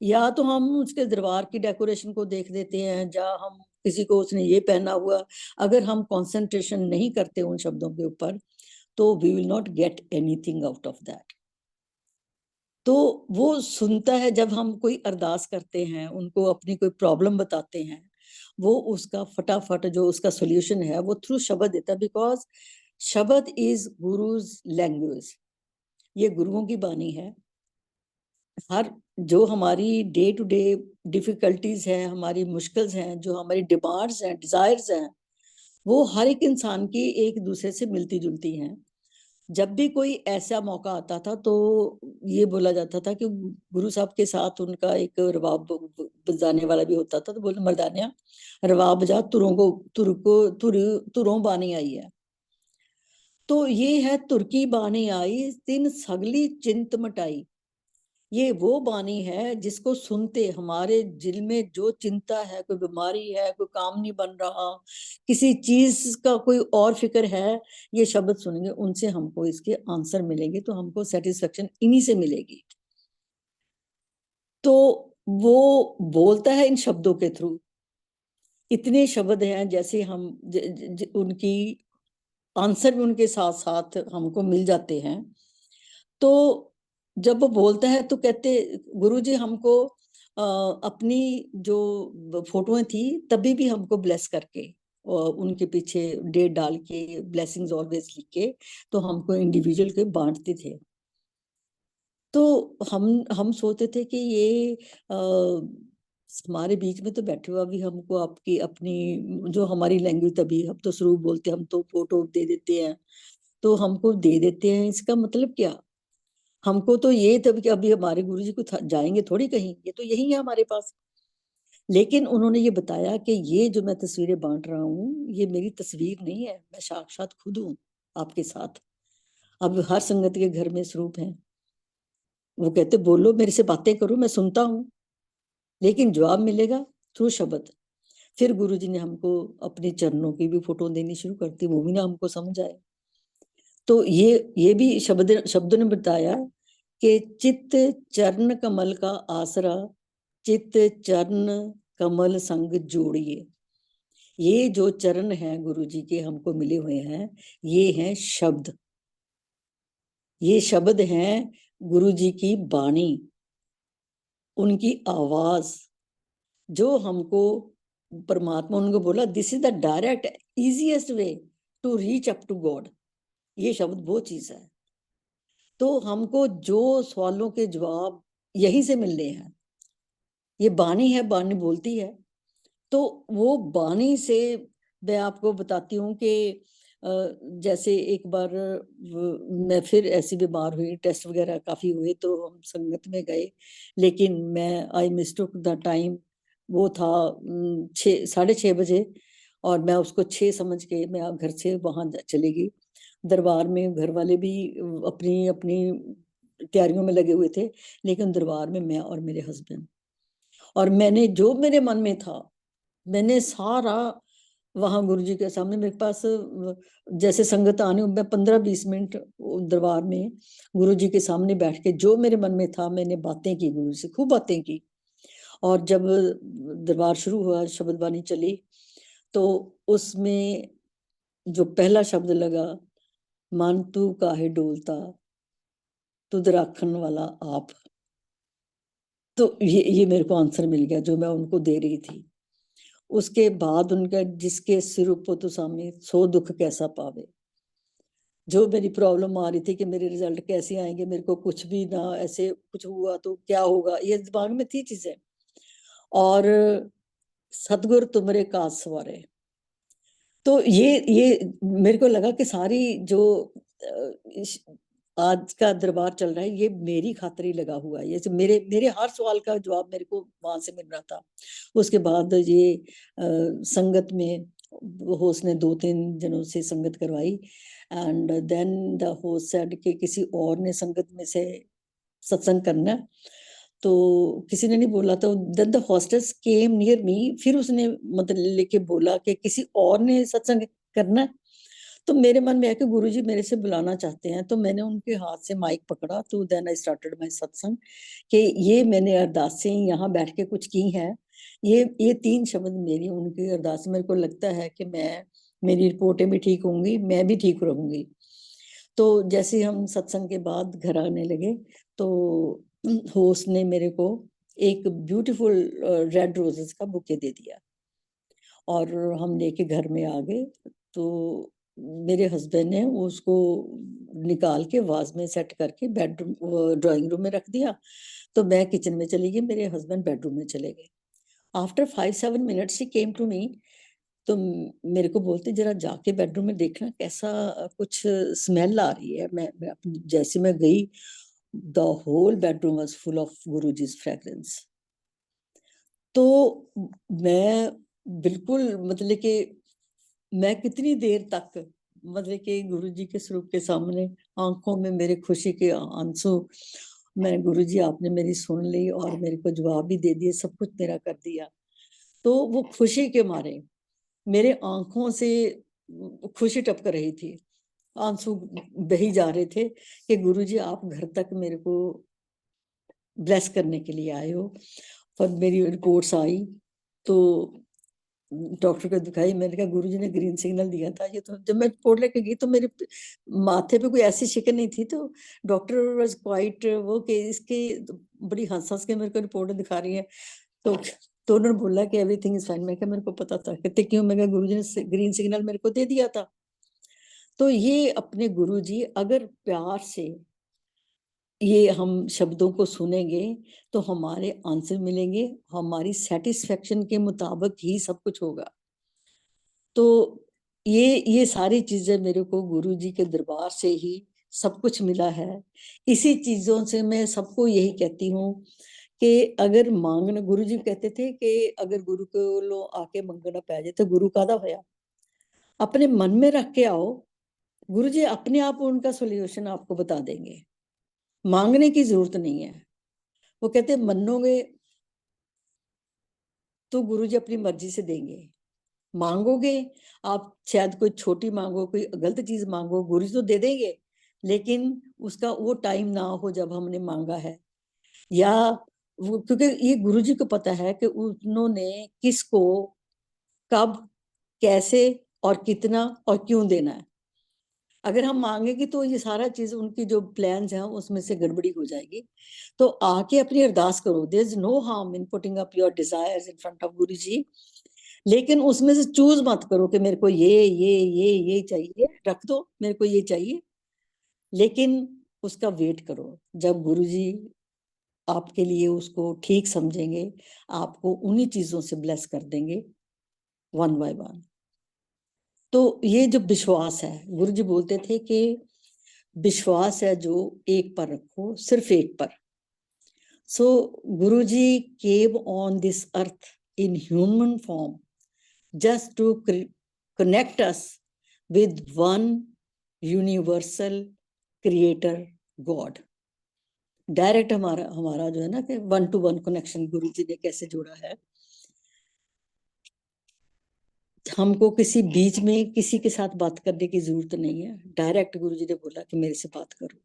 या तो हम उसके दरबार की डेकोरेशन को देख देते हैं, या हम किसी को उसने ये पहना हुआ, अगर हम कंसंट्रेशन नहीं करते उन शब्दों के ऊपर तो we will not get anything out of that. तो वो सुनता है, जब हम कोई अरदास करते हैं, उनको अपनी कोई प्रॉब्लम बताते हैं, वो उसका फटाफट जो उसका सोल्यूशन है वो थ्रू शब्द देता है। बिकॉज शब्द इज गुरुज लैंग्वेज, ये गुरुओं की बानी है। हर जो हमारी डे टू डे डिफिकल्टीज हैं, हमारी मुश्किल्स हैं, जो हमारी डिमांड्स हैं, डिजायर्स हैं, वो हर एक इंसान की एक दूसरे से मिलती जुलती हैं। जब भी कोई ऐसा मौका आता था तो ये बोला जाता था कि गुरु साहब के साथ उनका एक रबाब बजाने वाला भी होता था, तो बोले मर्दानिया रबाब बजा, तुरों बानी आई है। तो ये है तुर्की बानी आई, तीन सगली चिंत मटाई। ये वो बानी है जिसको सुनते हमारे दिल में जो चिंता है, कोई बीमारी है, कोई काम नहीं बन रहा, किसी चीज का कोई और फिक्र है, ये शब्द सुनेंगे उनसे हमको इसके आंसर मिलेंगे, तो हमको सेटिस्फेक्शन इन्हीं से मिलेगी। तो वो बोलता है इन शब्दों के थ्रू। इतने शब्द हैं जैसे हम उनकी आंसर भी उनके साथ साथ हमको मिल जाते हैं। तो जब वो बोलता है तो कहते गुरु जी हमको अपनी जो फोटोएं थी तभी भी हमको ब्लेस करके और उनके पीछे डेट डाल के ब्लेसिंग्स ऑलवेज लिख के तो हमको इंडिविजुअल के बांटते थे। तो हम सोचते थे कि ये हमारे बीच में तो बैठे हुआ भी हमको आपकी अपनी जो हमारी लैंग्वेज, तभी हम तो स्वरूप बोलते, हम तो फोटो दे देते हैं, तो हमको दे देते हैं, इसका मतलब क्या? हमको तो ये तब कि अभी हमारे गुरुजी को जाएंगे थोड़ी कहीं, ये तो यही है हमारे पास। लेकिन उन्होंने ये बताया कि ये जो मैं तस्वीरें बांट रहा हूँ ये मेरी तस्वीर नहीं है, मैं साक्षात खुद हूँ आपके साथ। अब हर संगत के घर में स्वरूप है। वो कहते बोलो मेरे से बातें करो, मैं सुनता हूँ, लेकिन जवाब मिलेगा थ्रू शब्द। फिर गुरुजी ने हमको अपने चरणों की भी फोटो देनी शुरू कर दी, वो भी ना हमको समझ आए। तो ये भी शब्द ने बताया कि चित्त चरण कमल का आसरा, चित्त चरण कमल संग जोड़िए। ये जो चरण है गुरु जी के हमको मिले हुए हैं, ये हैं शब्द, ये शब्द हैं गुरु जी की बाणी, उनकी आवाज, जो हमको परमात्मा उनको बोला this is the direct easiest way to reach up to God. ये शब्द वो चीज है। तो हमको जो सवालों के जवाब यहीं से मिलने हैं। ये बानी है, बानी बोलती है। तो वो बानी से मैं आपको बताती हूँ कि जैसे एक बार मैं फिर ऐसी बीमार हुई, टेस्ट वगैरह काफी हुए, तो हम संगत में गए, लेकिन मैं आई मिस्टूक द टाइम। वो था 6, 6:30 बजे, और मैं उसको 6 समझ के मैं घर से वहां चली गई। दरबार में घर वाले भी अपनी अपनी तैयारियों में लगे हुए थे, लेकिन दरबार में मैं और मेरे हस्बैंड, और मैंने जो मेरे मन में था मैंने सारा वहां गुरुजी के सामने, मेरे पास जैसे संगत आने, मैं 15-20 मिनट दरबार में गुरुजी के सामने बैठ के जो मेरे मन में था मैंने बातें की, गुरु से खूब बातें की। और जब दरबार शुरू हुआ, शब्द बानी चली, तो उसमें जो पहला शब्द लगा, मन तू काहे डोलता, तुद राखन वाला आप। तो ये मेरे को आंसर मिल गया जो मैं उनको दे रही थी। उसके बाद उनका, जिसके सिर उपो सामने 100 दुख कैसा पावे। जो मेरी प्रॉब्लम आ रही थी कि मेरे रिजल्ट कैसे आएंगे, मेरे को कुछ भी ना ऐसे कुछ हुआ तो क्या होगा, ये दिमाग में थी चीजें। और सतगुर तुमरे काज सवारे। तो ये मेरे को लगा कि सारी जो आज का दरबार चल रहा है ये मेरी खातिर ही लगा हुआ है। ये मेरे मेरे हर सवाल का जवाब मेरे को वहां से मिल रहा था। उसके बाद ये संगत में होस्ट ने 2-3 जनों से संगत करवाई, and then the host said कि किसी और ने संगत में से सत्संग करना है। तो किसी ने नहीं बोला, तो then the hostess came near me, फिर उसने मतलब लेके बोला कि किसी और ने सत्संग करना है। तो मेरे मन में है कि गुरुजी मेरे से बुलाना चाहते हैं, तो मैंने उनके हाथ से माइक पकड़ा, तो देन आई स्टार्टेड माय सत्संग कि ये मैंने अरदासें यहाँ बैठ के कुछ की हैं। ये 3 शब्द मेरी उनकी अरदास, मेरे को लगता है कि मैं, मेरी रिपोर्टें भी ठीक होंगी, मैं भी ठीक रहूंगी। तो जैसे हम सत्संग के बाद घर आने लगे, तो होस्ट ने मेरे को एक ब्यूटीफुल रेड रोजेस का बुके दे दिया, और हम लेके घर में आ गए। तो मेरे हस्बैंड ने उसको निकाल के वाज में सेट करके बेडरूम, ड्राइंग रूम में रख दिया। तो मैं किचन में चली गई, मेरे हस्बैंड बेडरूम में चले गए। आफ्टर 5-7 मिनट्स ही केम टू मी। तो मेरे को बोलते जरा जाके बेडरूम में देखना कैसा कुछ स्मेल आ रही है। मैं जैसे मैं गई, the whole bedroom was full of Guruji's fragrance. तो मैं बिल्कुल मतलब कि मैं कितनी देर तक मतलब कि गुरुजी के स्वरूप के सामने, आंखों में मेरे खुशी के आंसू, मैं गुरुजी आपने मेरी सुन ली और मेरे को जवाब भी दे दिए, सब कुछ मेरा कर दिया। तो वो खुशी के मारे मेरे आंखों से खुशी टपक रही थी, आंसू बही जा रहे थे कि गुरुजी आप घर तक मेरे को ब्लेस करने के लिए आए हो। पर मेरी रिपोर्ट्स आई तो डॉक्टर को दिखाई, मैंने कहा गुरुजी ने ग्रीन सिग्नल दिया था। ये तो जब मैं रिपोर्ट लेके गई तो मेरे माथे पे कोई ऐसी शिकन नहीं थी। तो डॉक्टर वाज क्वाइट वो कि इसके बड़ी हंस हंस के मेरे को रिपोर्ट दिखा रही है। तो तो उन्होंने बोला कि एवरीथिंग इज फाइन। मैं क्या, मेरे को पता था। कहते क्यों? मैं कहा गुरुजी ने ग्रीन सिग्नल मेरे को दे दिया था। तो ये अपने गुरुजी अगर प्यार से ये हम शब्दों को सुनेंगे तो हमारे आंसर मिलेंगे, हमारी सेटिस्फेक्शन के मुताबिक ही सब कुछ होगा। तो ये सारी चीजें मेरे को गुरुजी के दरबार से ही सब कुछ मिला है। इसी चीजों से मैं सबको यही कहती हूँ कि अगर मांगना, गुरुजी कहते थे कि अगर गुरु को लो आके मंगना पै जाए तो गुरु कादा होया। अपने मन में रख के आओ, गुरुजी अपने आप उनका सोल्यूशन आपको बता देंगे। मांगने की जरूरत नहीं है। वो कहते मनोगे तो गुरुजी अपनी मर्जी से देंगे। मांगोगे आप, शायद कोई छोटी मांगो, कोई गलत चीज मांगो, गुरु तो दे देंगे, लेकिन उसका वो टाइम ना हो जब हमने मांगा है। या वो, क्योंकि ये गुरु जी को पता है कि उन्होंने किसको कब कैसे और कितना और क्यों देना है। अगर हम मांगेंगे तो ये सारा चीज उनकी जो प्लान्स हैं उसमें से गड़बड़ी हो जाएगी। तो आके अपनी अरदास करो। There is no harm in putting up your desires in front of Guru ji. लेकिन उसमें से चूज मत करो कि मेरे को ये चाहिए, रख दो, मेरे को ये चाहिए। लेकिन उसका वेट करो, जब गुरुजी आपके लिए उसको ठीक समझेंगे, आपको उन्हीं चीजों से ब्लेस कर देंगे वन बाय वन। तो ये जो विश्वास है, गुरुजी बोलते थे कि विश्वास है जो एक पर रखो, सिर्फ एक पर। So Guruji came on this earth in human form just to connect us with one universal creator God। Direct हमारा हमारा जो है ना कि 1-to-1 कनेक्शन गुरु जी ने कैसे जोड़ा है। हमको किसी बीच में किसी के साथ बात करने की जरूरत नहीं है, डायरेक्ट गुरु जी ने बोला कि मेरे से बात करो।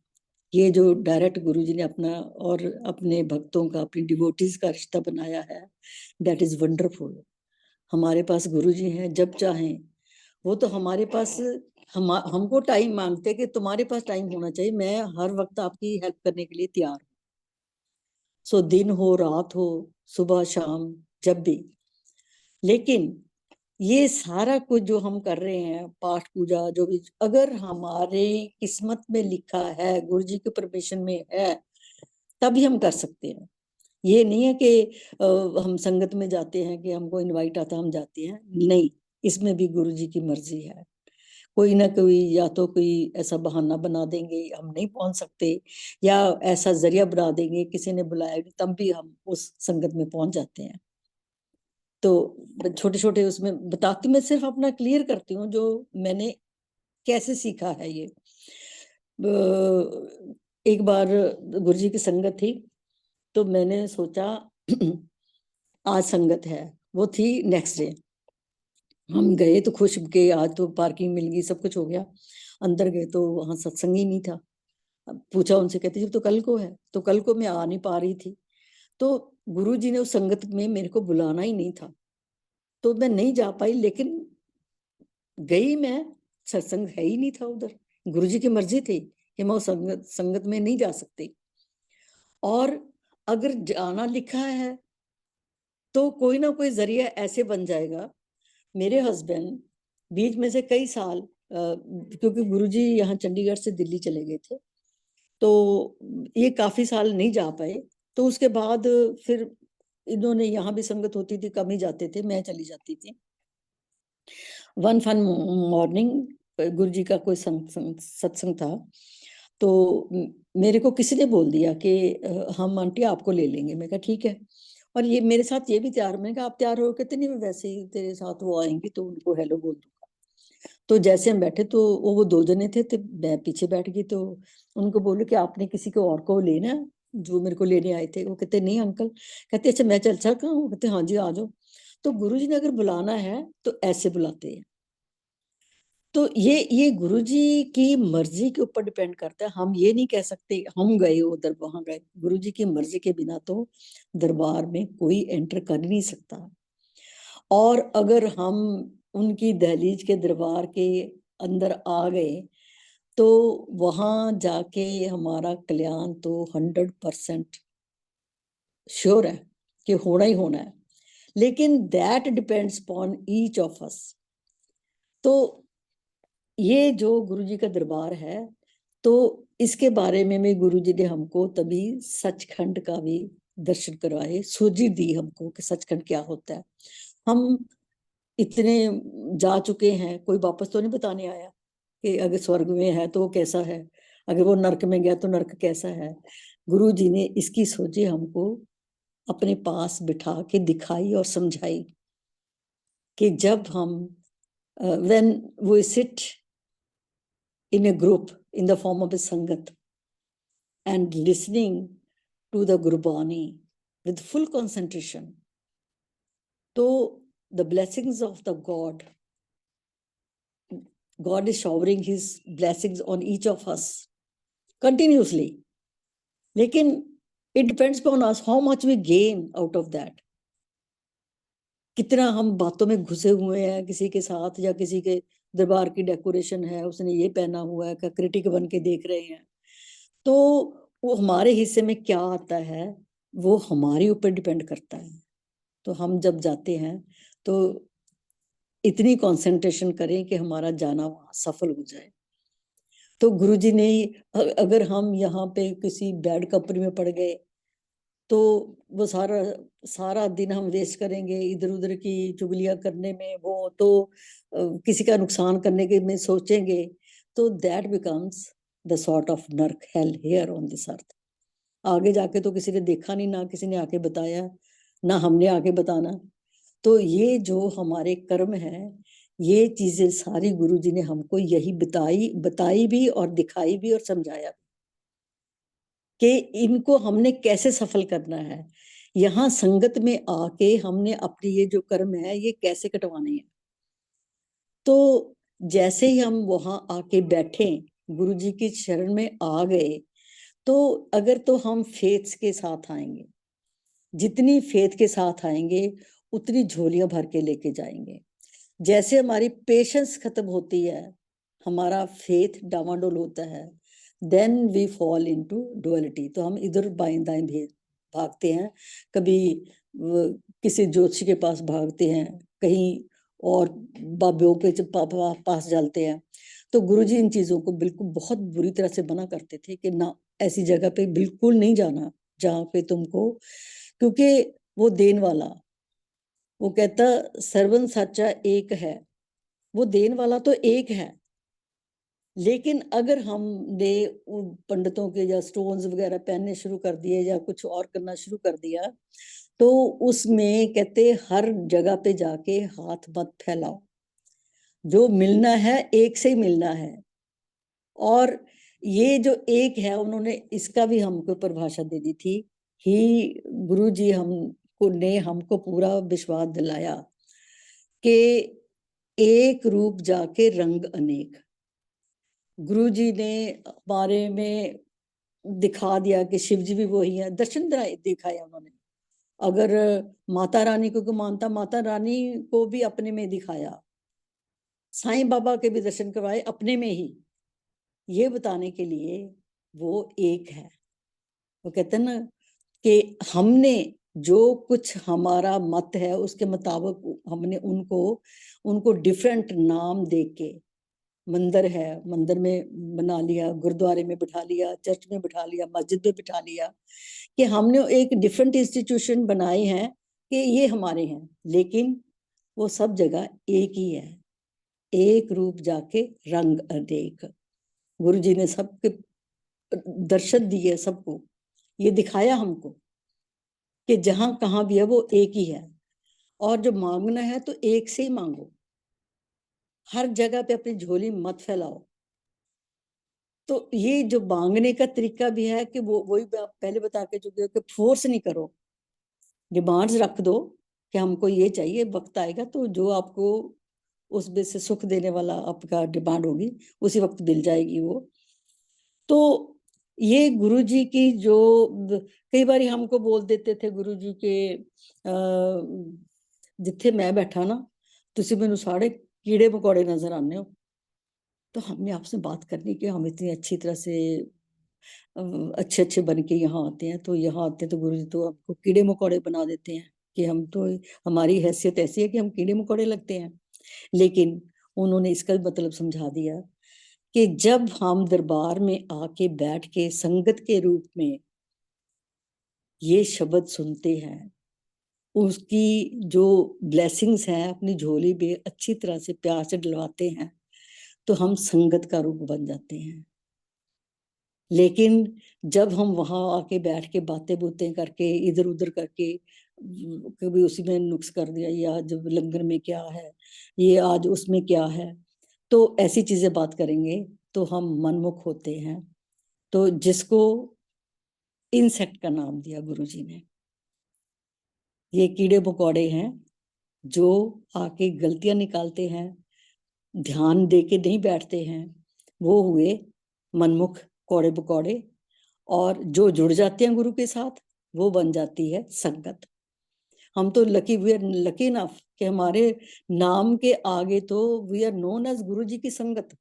ये जो डायरेक्ट गुरु जी ने अपना और अपने भक्तों का, अपनी डिवोटीज का रिश्ता बनाया है, दैट इज वंडरफुल। हमारे पास गुरु जी हैं, जब चाहें वो तो हमारे पास हमको टाइम मांगते कि तुम्हारे पास टाइम होना चाहिए, मैं हर वक्त आपकी हेल्प करने के लिए तैयार हूँ। सो दिन हो, रात हो, सुबह शाम, जब भी। लेकिन ये सारा कुछ जो हम कर रहे हैं, पाठ पूजा जो भी, अगर हमारे किस्मत में लिखा है, गुरु जी के परमिशन में है, तभी हम कर सकते हैं। ये नहीं है कि हम संगत में जाते हैं कि हमको इनवाइट आता हम जाते हैं, नहीं, इसमें भी गुरु जी की मर्जी है। कोई ना कोई, या तो कोई ऐसा बहाना बना देंगे हम नहीं पहुंच सकते, या ऐसा जरिया बना देंगे किसी ने बुलाया तब भी हम उस संगत में पहुंच जाते हैं। तो छोटे छोटे उसमें बताती, मैं सिर्फ अपना क्लियर करती हूँ जो मैंने कैसे सीखा है ये। एक बार गुरुजी की संगत थी, तो मैंने सोचा आज संगत है, वो थी नेक्स्ट डे। हम गए तो खुश गए, आज तो पार्किंग मिल गई, सब कुछ हो गया। अंदर गए तो वहां सत्संग ही नहीं था। पूछा उनसे, कहते जब तो कल को है, तो कल को मैं आ नहीं पा रही थी। तो गुरुजी ने उस संगत में मेरे को बुलाना ही नहीं था, तो मैं नहीं जा पाई। लेकिन गई मैं, सत्संग है ही नहीं था उधर। गुरुजी की मर्जी थी कि मैं उस संगत में नहीं जा सकती। और अगर जाना लिखा है तो कोई ना कोई जरिया ऐसे बन जाएगा। मेरे हस्बैंड बीच में से कई साल, क्योंकि गुरुजी यहाँ चंडीगढ़ से दिल्ली चले गए थे, तो ये काफी साल नहीं जा पाए। तो उसके बाद फिर इन्होंने, यहाँ भी संगत होती थी, कम ही जाते थे, मैं चली जाती थी। वन फन मॉर्निंग गुरुजी का कोई सत्संग था, तो मेरे को किसी ने बोल दिया कि हम आंटी आपको ले लेंगे। मैं कहा ठीक है। और ये मेरे साथ ये भी तैयार, मैंने कहा आप तैयार हो? कहते नहीं, मैं वैसे ही तेरे साथ वो आएंगी तो उनको हेलो बोल दूंगा। तो जैसे हम बैठे तो वो दो जने थे, तो मैं पीछे बैठ गई। तो उनको बोलो कि आपने किसी को और को लेना है, जो मेरे को लेने आए थे। वो कहते नहीं अंकल। कहते अच्छा मैं चल सकता हूँ? कहते हाँ जी आ जाओ। तो गुरुजी ने अगर बुलाना है तो ऐसे बुलाते हैं। तो ये गुरुजी की मर्जी के ऊपर डिपेंड करता है। हम ये नहीं कह सकते हम गए उधर वहां गए, गुरुजी की मर्जी के बिना तो दरबार में कोई एंटर कर नहीं सकता। और अगर हम उनकी दहलीज के दरबार के अंदर आ गए तो वहां जाके हमारा कल्याण तो 100% श्योर है कि होना ही होना है। लेकिन that depends upon each of अस। तो ये जो गुरुजी का दरबार है, तो इसके बारे में गुरुजी ने हमको तभी सचखंड का भी दर्शन करवाए, सूझी दी हमको कि सचखंड क्या होता है। हम इतने जा चुके हैं, कोई वापस तो नहीं बताने आया कि अगर स्वर्ग में है तो वो कैसा है, अगर वो नरक में गया तो नरक कैसा है। गुरु जी ने इसकी सोची हमको अपने पास बिठा के दिखाई और समझाई कि जब हम when we sit in a group in the form of a sangat and listening to the Gurbani with full concentration, so the blessings of the God is showering his blessings on each of us continuously. Lekin it depends upon us how much we gain out of that. कितना हम बातों में घुसे हुए हैं किसी के साथ, या किसी के दरबार की डेकोरेशन है, उसने ये पहना हुआ है, का क्रिटिक बन के देख रहे हैं, तो वो हमारे हिस्से में क्या आता है वो हमारे ऊपर डिपेंड करता है। तो हम जब जाते हैं तो इतनी कंसंट्रेशन करें कि हमारा जाना वहां सफल हो जाए। तो गुरुजी ने, अगर हम यहाँ पे किसी बैड कंपनी में पड़ गए तो वो सारा सारा दिन हम वेस्ट करेंगे इधर उधर की चुगलियां करने में, वो तो किसी का नुकसान करने के में सोचेंगे, तो that becomes the sort of narak hell here on this earth. आगे जाके तो किसी ने देखा नहीं, ना किसी ने आके बताया, ना हमने आके बताना। तो ये जो हमारे कर्म है, ये चीजें सारी गुरुजी ने हमको यही बताई भी और दिखाई भी और समझाया कि इनको हमने कैसे सफल करना है। यहाँ संगत में आके हमने अपनी ये जो कर्म है ये कैसे कटवाने हैं। तो जैसे ही हम वहां आके बैठे, गुरुजी की शरण में आ गए, तो अगर तो हम फेथ के साथ आएंगे, जितनी फेथ के साथ आएंगे उतनी झोलियां भर के लेके जाएंगे। जैसे हमारी पेशेंस खत्म होती है, हमारा फेथ डावाडोल होता है, then we fall into duality. तो हम इधर बाएं दाएं भागते हैं, कभी किसी ज्योतिषी के पास भागते हैं, कहीं और बाबों के पास जाते हैं। तो गुरुजी इन चीजों को बिल्कुल बहुत बुरी तरह से मना करते थे कि ना, ऐसी जगह पे बिल्कुल नहीं जाना जहाँ पे तुमको, क्योंकि वो देन वाला, वो कहता सर्वन सच्चा एक है, वो देन वाला तो एक है, लेकिन अगर हमने पंडितों के या स्टोन्स वगैरह पहनने शुरू कर दिए या कुछ और करना शुरू कर दिया, तो उसमें कहते हर जगह पे जाके हाथ मत फैलाओ, जो मिलना है एक से ही मिलना है। और ये जो एक है, उन्होंने इसका भी हमको परिभाषा दे दी थी ही। गुरु जी हमको पूरा विश्वास दिलाया कि एक रूप जाके रंग अनेक। गुरु जी ने हमारे में दिखा दिया कि शिव जी भी वही है, दर्शन दिखाया उन्होंने। अगर माता रानी को मानता, माता रानी को भी अपने में दिखाया, साईं बाबा के भी दर्शन करवाए अपने में ही, ये बताने के लिए वो एक है। वो कहते हैं ना कि हमने जो कुछ हमारा मत है उसके मुताबिक हमने उनको डिफरेंट नाम दे के, मंदिर है मंदिर में बना लिया, गुरुद्वारे में बिठा लिया, चर्च में बिठा लिया, मस्जिद में बिठा लिया, कि हमने एक डिफरेंट इंस्टीट्यूशन बनाए हैं कि ये हमारे हैं, लेकिन वो सब जगह एक ही है। एक रूप जाके रंग अनेक। गुरु जी ने सबके दर्शन दिए, सबको ये दिखाया हमको कि जहां कहाँ भी है वो एक ही है, और जो मांगना है तो एक से ही मांगो, हर जगह पे अपनी झोली मत फैलाओ। तो ये जो मांगने का तरीका भी है कि वो वही पहले बता के चुके हो कि फोर्स नहीं करो, डिमांड्स रख दो कि हमको ये चाहिए, वक्त आएगा तो जो आपको उसमें से सुख देने वाला आपका डिमांड होगी उसी वक्त मिल जाएगी वो। तो ये गुरुजी की जो कई बार हमको बोल देते थे गुरुजी के जिथे मैं बैठा ना तुसी मैनू सारे कीड़े मकोड़े नजर आने हो। तो हमने आपसे बात करनी कि हम इतनी अच्छी तरह से अच्छे अच्छे बन के यहाँ आते हैं, तो यहाँ आते हैं तो गुरुजी तो हमको कीड़े मकोड़े बना देते हैं कि हम तो, हमारी हैसियत ऐसी है कि हम कीड़े मकोड़े लगते हैं। लेकिन उन्होंने इसका भी मतलब समझा दिया कि जब हम दरबार में आके बैठ के संगत के रूप में ये शब्द सुनते हैं, उसकी जो ब्लेसिंग्स हैं अपनी झोली में अच्छी तरह से प्यार से डलवाते हैं, तो हम संगत का रूप बन जाते हैं। लेकिन जब हम वहां आके बैठ के बातें बूतें करके इधर उधर करके कभी उसी में नुक्स कर दिया, या जब लंगर में क्या है, ये आज उसमें क्या है, तो ऐसी चीजें बात करेंगे तो हम मनमुख होते हैं। तो जिसको इंसेक्ट का नाम दिया गुरुजी ने, ये कीड़े मकोड़े हैं जो आके गलतियां निकालते हैं, ध्यान दे के नहीं बैठते हैं, वो हुए मनमुख कौड़े बकौड़े। और जो जुड़ जाते हैं गुरु के साथ वो बन जाती है संगत। हम तो lucky, we are lucky enough कि हमारे नाम के आगे तो वी आर नोन एज गुरु जी की संगत।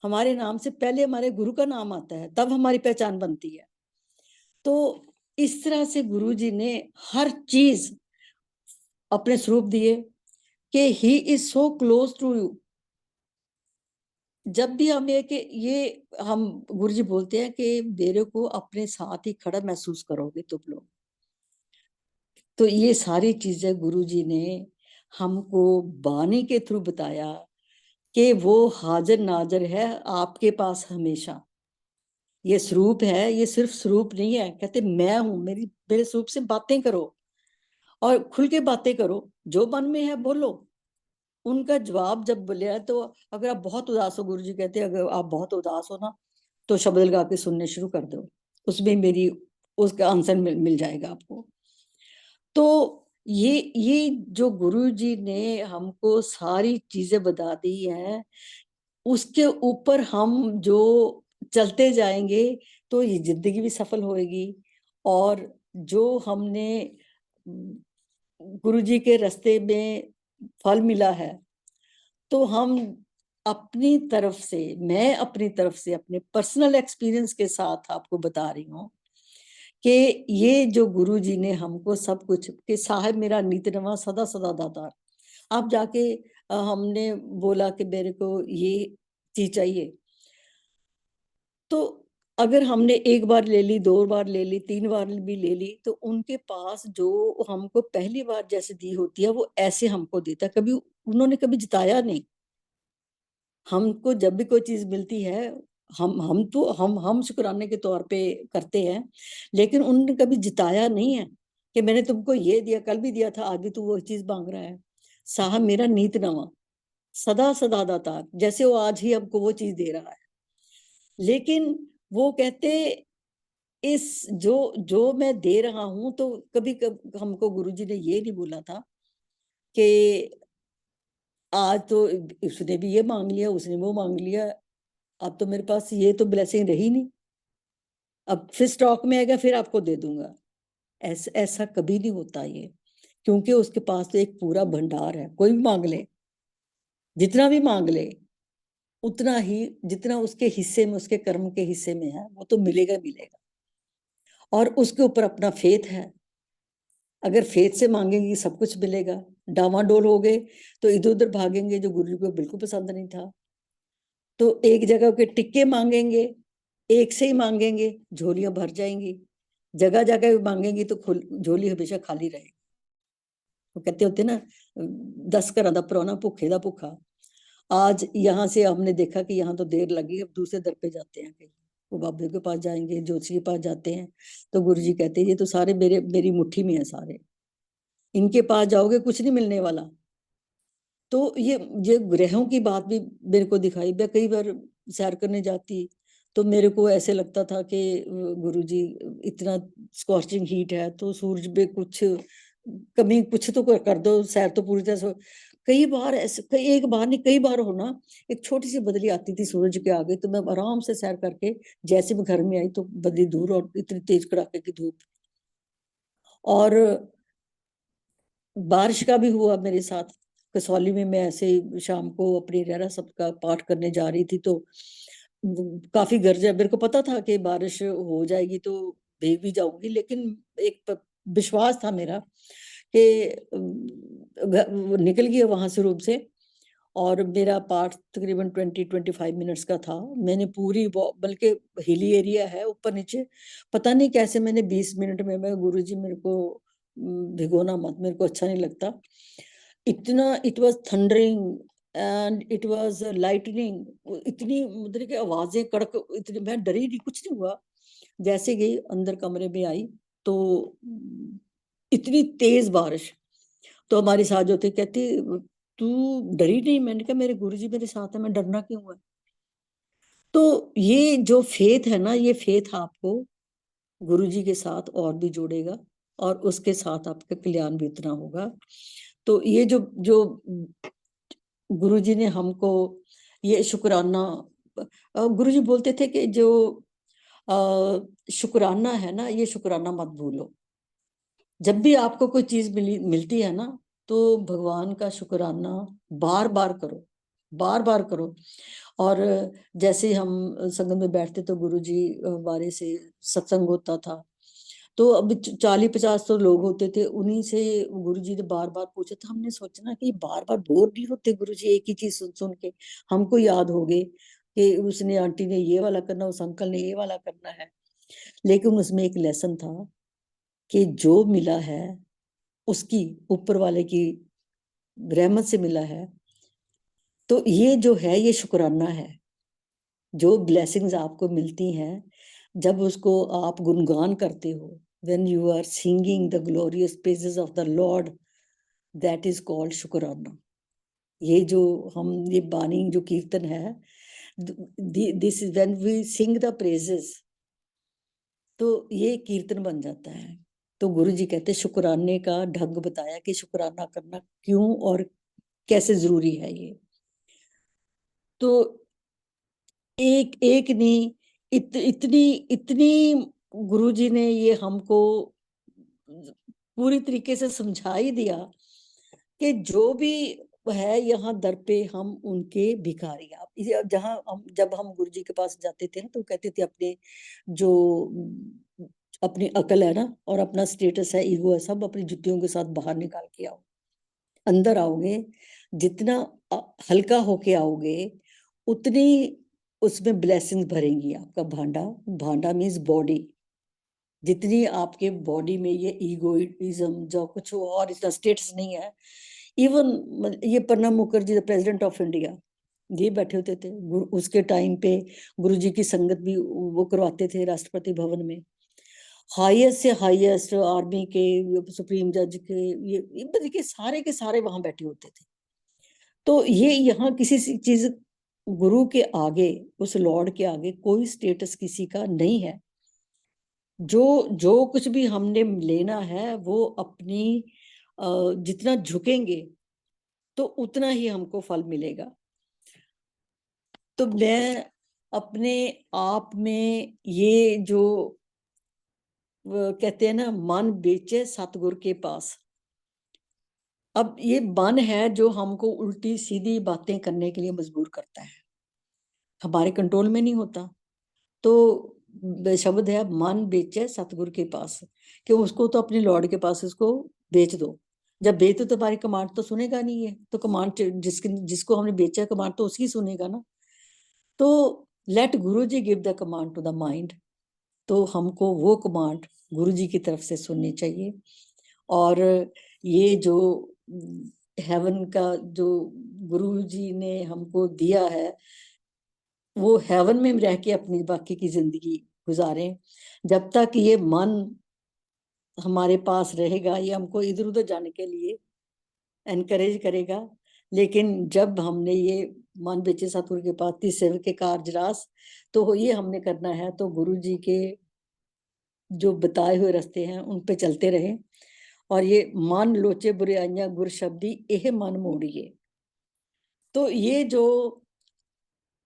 हमारे नाम से पहले हमारे गुरु का नाम आता है, तब हमारी पहचान बनती है। तो इस तरह से गुरु जी ने हर चीज अपने स्वरूप दिए, कि he is so close to you. जब भी हम ये हम गुरुजी बोलते हैं कि मेरे को अपने साथ ही खड़ा महसूस करोगे तुम लोग। तो ये सारी चीजें गुरुजी ने हमको बानी के थ्रू बताया कि वो हाजिर नाजिर है आपके पास हमेशा। ये स्वरूप है, ये सिर्फ स्वरूप नहीं है। कहते मैं हूं, मेरे स्वरूप से बातें करो और खुल के बातें करो, जो मन में है बोलो। उनका जवाब जब बोलिया, तो अगर आप बहुत उदास हो, गुरुजी कहते हैं अगर आप बहुत उदास हो ना, तो शब्द लगा के सुनने शुरू कर दो, उसमें मेरी उसका आंसर मिल जाएगा आपको। तो ये जो गुरुजी ने हमको सारी चीजें बता दी हैं, उसके ऊपर हम जो चलते जाएंगे तो ये जिंदगी भी सफल होएगी। और जो हमने गुरुजी के रास्ते में फल मिला है, तो हम अपनी तरफ से, मैं अपनी तरफ से अपने पर्सनल एक्सपीरियंस के साथ आपको बता रही हूँ कि ये जो गुरुजी ने हमको सब कुछ, कि साहिब मेरा नीत नवा सदा सदा दातार। आप जाके हमने बोला कि मेरे को ये चीज चाहिए, तो अगर हमने एक बार ले ली, दो बार ले ली, तीन बार भी ले ली, तो उनके पास जो हमको पहली बार जैसे दी होती है वो ऐसे हमको देता है। कभी उन्होंने कभी जिताया नहीं। हमको जब भी कोई चीज मिलती है, हम तो हम शुक्राने के तौर पे करते हैं, लेकिन उन्होंने कभी जिताया नहीं है कि मैंने तुमको ये दिया, कल भी दिया था, आज भी तू वो चीज मांग रहा है। साहब मेरा नीत नवा सदा सदा दाता, जैसे वो आज ही हमको वो चीज दे रहा है। लेकिन वो कहते, इस जो जो मैं दे रहा हूं, तो कभी हमको गुरुजी ने ये नहीं बोला था कि आज तो उसने भी ये मांग लिया, उसने वो मांग लिया, अब तो मेरे पास ये तो ब्लेसिंग रही नहीं, अब फिर स्टॉक में आएगा फिर आपको दे दूंगा। ऐसा कभी नहीं होता ये, क्योंकि उसके पास तो एक पूरा भंडार है। कोई भी मांग ले, जितना भी मांग ले, उतना ही जितना उसके हिस्से में, उसके कर्म के हिस्से में है, वो तो मिलेगा मिलेगा। और उसके ऊपर अपना फेथ है। अगर फेथ से मांगेंगे सब कुछ मिलेगा। डावाडोल हो गए तो इधर उधर भागेंगे, जो गुरु को बिल्कुल पसंद नहीं था। तो एक जगह के टिक्के मांगेंगे, एक से ही मांगेंगे, झोलियां भर जाएंगी। जगह जगह मांगेंगी तो झोली हमेशा खाली रहेगी। वो कहते होते ना, 10 घरों का परौना भुखे दा भुखा। आज यहाँ से हमने देखा कि यहाँ तो देर लगी, अब दूसरे दर पे जाते हैं कहीं, वो बाबे के पास जाएंगे, ज्योतिषी के पास जाते हैं, तो गुरु जी कहते हैं ये तो सारे मेरी मुट्ठी में है सारे, इनके पास जाओगे कुछ नहीं मिलने वाला। तो ये ग्रहों की बात भी मेरे को दिखाई। मैं कई बार सैर करने जाती तो मेरे को ऐसे लगता था कि गुरुजी इतना स्कॉचिंग हीट है, तो सूरज पे कुछ कमी कुछ तो कर दो, सैर तो पूरी तरह से। कई बार ऐसे, एक बार नहीं कई बार हो ना, एक छोटी सी बदली आती थी सूरज के आगे, तो मैं आराम से सैर करके जैसे मैं घर में आई तो बदली दूर और इतनी तेज कड़ाके की धूप। और बारिश का भी हुआ मेरे साथ। कसौली में मैं ऐसे ही शाम को अपनी रहरा सबका पाठ करने जा रही थी, तो काफी गरजा, मेरे को पता था कि बारिश हो जाएगी तो भीग भी जाऊंगी, लेकिन विश्वास था मेरा कि निकल गया वहां से रूम से। और मेरा पाठ तकरीबन 20-25 मिनट्स का था। मैंने पूरी बल्कि हिली एरिया है ऊपर नीचे, पता नहीं कैसे मैंने 20 मिनट में, मैं गुरुजी मेरे को भिगोना मत, मेरे को अच्छा नहीं लगता इतना। It was thundering and it was lightning, इतनी मतलब की आवाजें कड़क, इतनी, मैं डरी नहीं, कुछ नहीं हुआ। जैसे गई अंदर कमरे में आई तो इतनी तेज बारिश। तो हमारी साथ जो थी कहती तू डरी नहीं? मैंने कहा मेरे गुरुजी मेरे साथ है, मैं डरना क्यों है? तो ये जो फेथ है ना, ये फेथ आपको गुरुजी के साथ और भी जोड़ेगा, और उसके साथ आपका कल्याण भी उतना होगा। तो ये जो जो गुरुजी ने हमको ये शुक्राना, गुरुजी बोलते थे कि जो शुक्राना है ना, ये शुक्राना मत भूलो। जब भी आपको कोई चीज मिलती है ना, तो भगवान का शुक्राना बार बार करो, बार बार करो। और जैसे हम संगम में बैठते तो गुरुजी हमारे से सत्संग होता था, तो अब 40-50 तो लोग होते थे, उन्हीं से गुरुजी ने बार बार पूछा। था हमने सोचा ना कि बार बार बोर नहीं होते गुरुजी एक ही चीज सुन सुन के। हमको याद हो गए कि उसने आंटी ने ये वाला करना, उस अंकल ने ये वाला करना है। लेकिन उसमें एक लेसन था कि जो मिला है उसकी ऊपर वाले की रहमत से मिला है, तो ये जो है ये शुक्राना है। जो ब्लेसिंग्स आपको मिलती हैं जब उसको आप गुणगान करते हो, when you are singing the glorious praises of the Lord, that is called शुक्राना। ये जो हम ये बानी जो कीर्तन है, this is when we sing the praises, तो ये कीर्तन बन जाता है। तो गुरु जी कहते शुक्राने का ढंग बताया कि शुक्राना करना क्यों और कैसे जरूरी है ये। तो एक एक नहीं, इतनी गुरुजी ने ये हमको पूरी तरीके से समझा ही दिया कि जो भी है यहाँ दर पे हम उनके भिखारी। आप जहाँ हम जब हम गुरुजी के पास जाते थे ना, तो कहते थे अपने जो अपनी अकल है ना और अपना स्टेटस है, ईगो है, सब अपनी जुतियों के साथ बाहर निकाल के आओ। अंदर आओगे जितना हल्का होके आओगे उतनी उसमें ब्लेसिंग भरेंगी। आपका भांडा, भांडा मीन्स बॉडी, जितनी आपके बॉडी में ये ईगोइज्म जो कुछ और इसका स्टेटस नहीं है। इवन ये Pranab Mukherjee the president of India, ये बैठे होते थे उसके टाइम पे गुरुजी की संगत भी वो करवाते थे राष्ट्रपति भवन में। हाईएस्ट से हाईएस्ट आर्मी के, सुप्रीम जज के देखिए सारे के सारे वहां बैठे होते थे। तो ये यहाँ किसी चीज गुरु के आगे, उस लॉर्ड के आगे कोई स्टेटस किसी का नहीं है। जो जो कुछ भी हमने लेना है वो अपनी जितना झुकेंगे तो उतना ही हमको फल मिलेगा। तो मैं अपने आप में ये जो कहते हैं ना, मन बेचे सतगुरु के पास, अब ये मन है जो हमको उल्टी सीधी बातें करने के लिए मजबूर करता है, हमारे कंट्रोल में नहीं होता। तो शब्द है मन बेचे सतगुरु के पास, कि उसको तो अपने लॉर्ड के पास उसको बेच दो। जब बेच दो तो हमारी कमांड तो सुनेगा नहीं है, तो कमांड जिसको हमने बेचा कमांड तो उसकी सुनेगा ना। तो let Guru ji give the command to the mind. तो हमको वो कमांड गुरु जी की तरफ से सुननी चाहिए। और ये जो हेवन का जो गुरु जी ने हमको दिया है, वो हेवन में रह के अपनी बाकी की जिंदगी गुजारें। जब तक ये मन हमारे पास रहेगा ये हमको इधर उधर जाने के लिए एनकरेज करेगा। लेकिन जब हमने ये मन बेचे सतगुरु के पास ती सेवक के कार्य रास, तो ये हमने करना है तो गुरु जी के जो बताए हुए रास्ते हैं उन पे चलते रहें। और ये मन लोचे बुराइयां गुर शब्दी यह मन मोड़िए। तो ये जो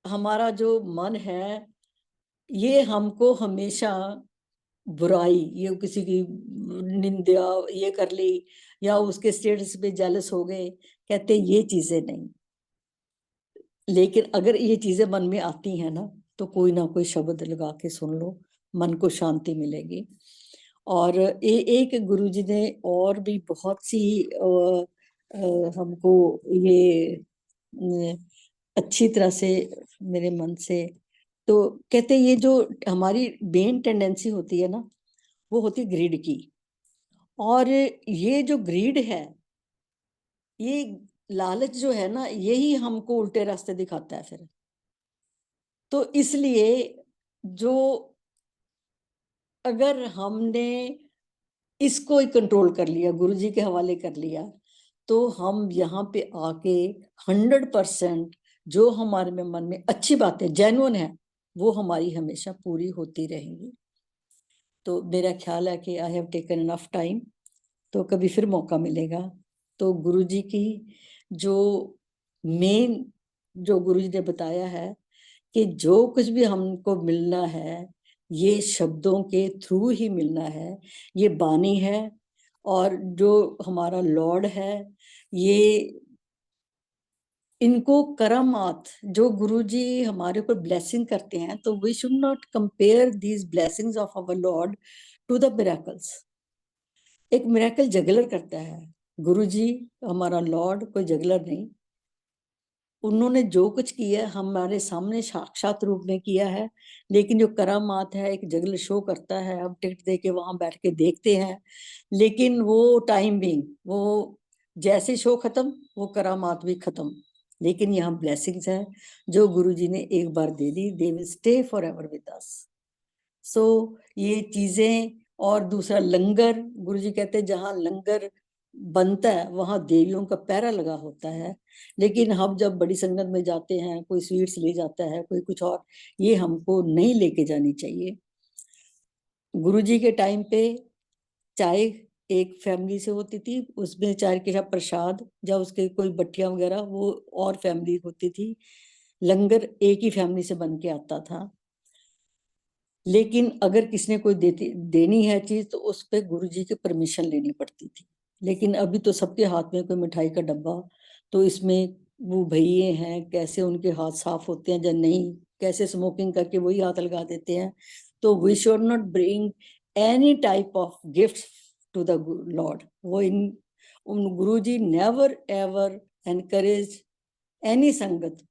हमारा जो मन है ये हमको हमेशा बुराई, ये किसी की निंदा ये कर ली या उसके स्टेटस पे जेलस हो गए, कहते ये चीजें नहीं। लेकिन अगर ये चीजें मन में आती हैं ना, तो कोई ना कोई शब्द लगा के सुन लो, मन को शांति मिलेगी। और एक गुरुजी ने और भी बहुत सी हमको ये अच्छी तरह से मेरे मन से, तो कहते ये जो हमारी मेन टेंडेंसी होती है ना, वो होती है ग्रीड की। और ये जो ग्रीड है, ये लालच जो है ना, यही हमको उल्टे रास्ते दिखाता है फिर। तो इसलिए जो अगर हमने इसको ही कंट्रोल कर लिया, गुरु जी के हवाले कर लिया, तो हम यहाँ पे आके 100% जो हमारे में मन में अच्छी बातें जेन्युइन है वो हमारी हमेशा पूरी होती रहेंगी। तो मेरा ख्याल है कि I have taken enough time, तो कभी फिर मौका मिलेगा तो गुरु जी की जो मेन जो गुरु जी ने बताया है कि जो कुछ भी हमको मिलना है ये शब्दों के थ्रू ही मिलना है, ये बानी है। और जो हमारा लॉर्ड है ये इनको करामात जो गुरुजी हमारे ऊपर ब्लेसिंग करते हैं, तो we should not compare these blessings of our Lord to the miracles. एक मिरेकल जगलर करता है, गुरुजी हमारा लॉर्ड कोई जगलर नहीं, उन्होंने जो कुछ किया हमारे सामने साक्षात रूप में किया है। लेकिन जो करामात है, एक जगलर शो करता है, हम टिकट दे के वहां बैठ के देखते हैं, लेकिन वो टाइम बिंग, वो जैसे शो खत्म वो करामात भी खत्म। लेकिन यहाँ ब्लेसिंग्स है जो गुरुजी ने एक बार दे दी, they will stay forever with us. So ये चीजें, और दूसरा लंगर, गुरुजी कहते हैं जहाँ लंगर बनता है वहां देवियों का पहरा लगा होता है। लेकिन हम जब बड़ी संगत में जाते हैं, कोई स्वीट्स ले जाता है, कोई कुछ और, ये हमको नहीं लेके जानी चाहिए। गुरुजी के टाइम पे चाय एक फैमिली से होती थी, उसमें चाय के साथ प्रसाद या उसके कोई बट्टियां वगैरह वो और फैमिली होती थी। लंगर एक ही फैमिली से बन के आता था। लेकिन अगर किसी ने कोई देनी है चीज तो उस पर गुरुजी की परमिशन लेनी पड़ती थी। लेकिन अभी तो सबके हाथ में कोई मिठाई का डब्बा, तो इसमें वो भैये हैं, कैसे उनके हाथ साफ होते हैं या नहीं, कैसे स्मोकिंग करके वही हाथ लगा देते हैं। तो we should not bring any type of gift to the Lord. वो इन Guruji never ever encourage any संगत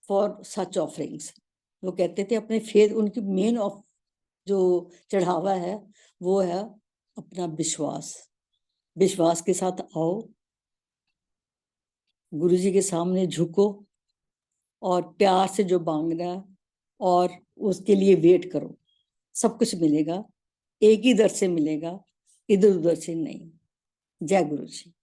फॉर सच ऑफरिंग्स। वो कहते थे अपने फेथ, उनकी मेन ऑफ जो चढ़ावा है वो है अपना विश्वास। विश्वास के साथ आओ, गुरुजी के सामने झुको और प्यार से जो मांगना है और उसके लिए वेट करो, सब कुछ मिलेगा, एक ही दर से मिलेगा, इधर उधर से नहीं। जय गुरु जी।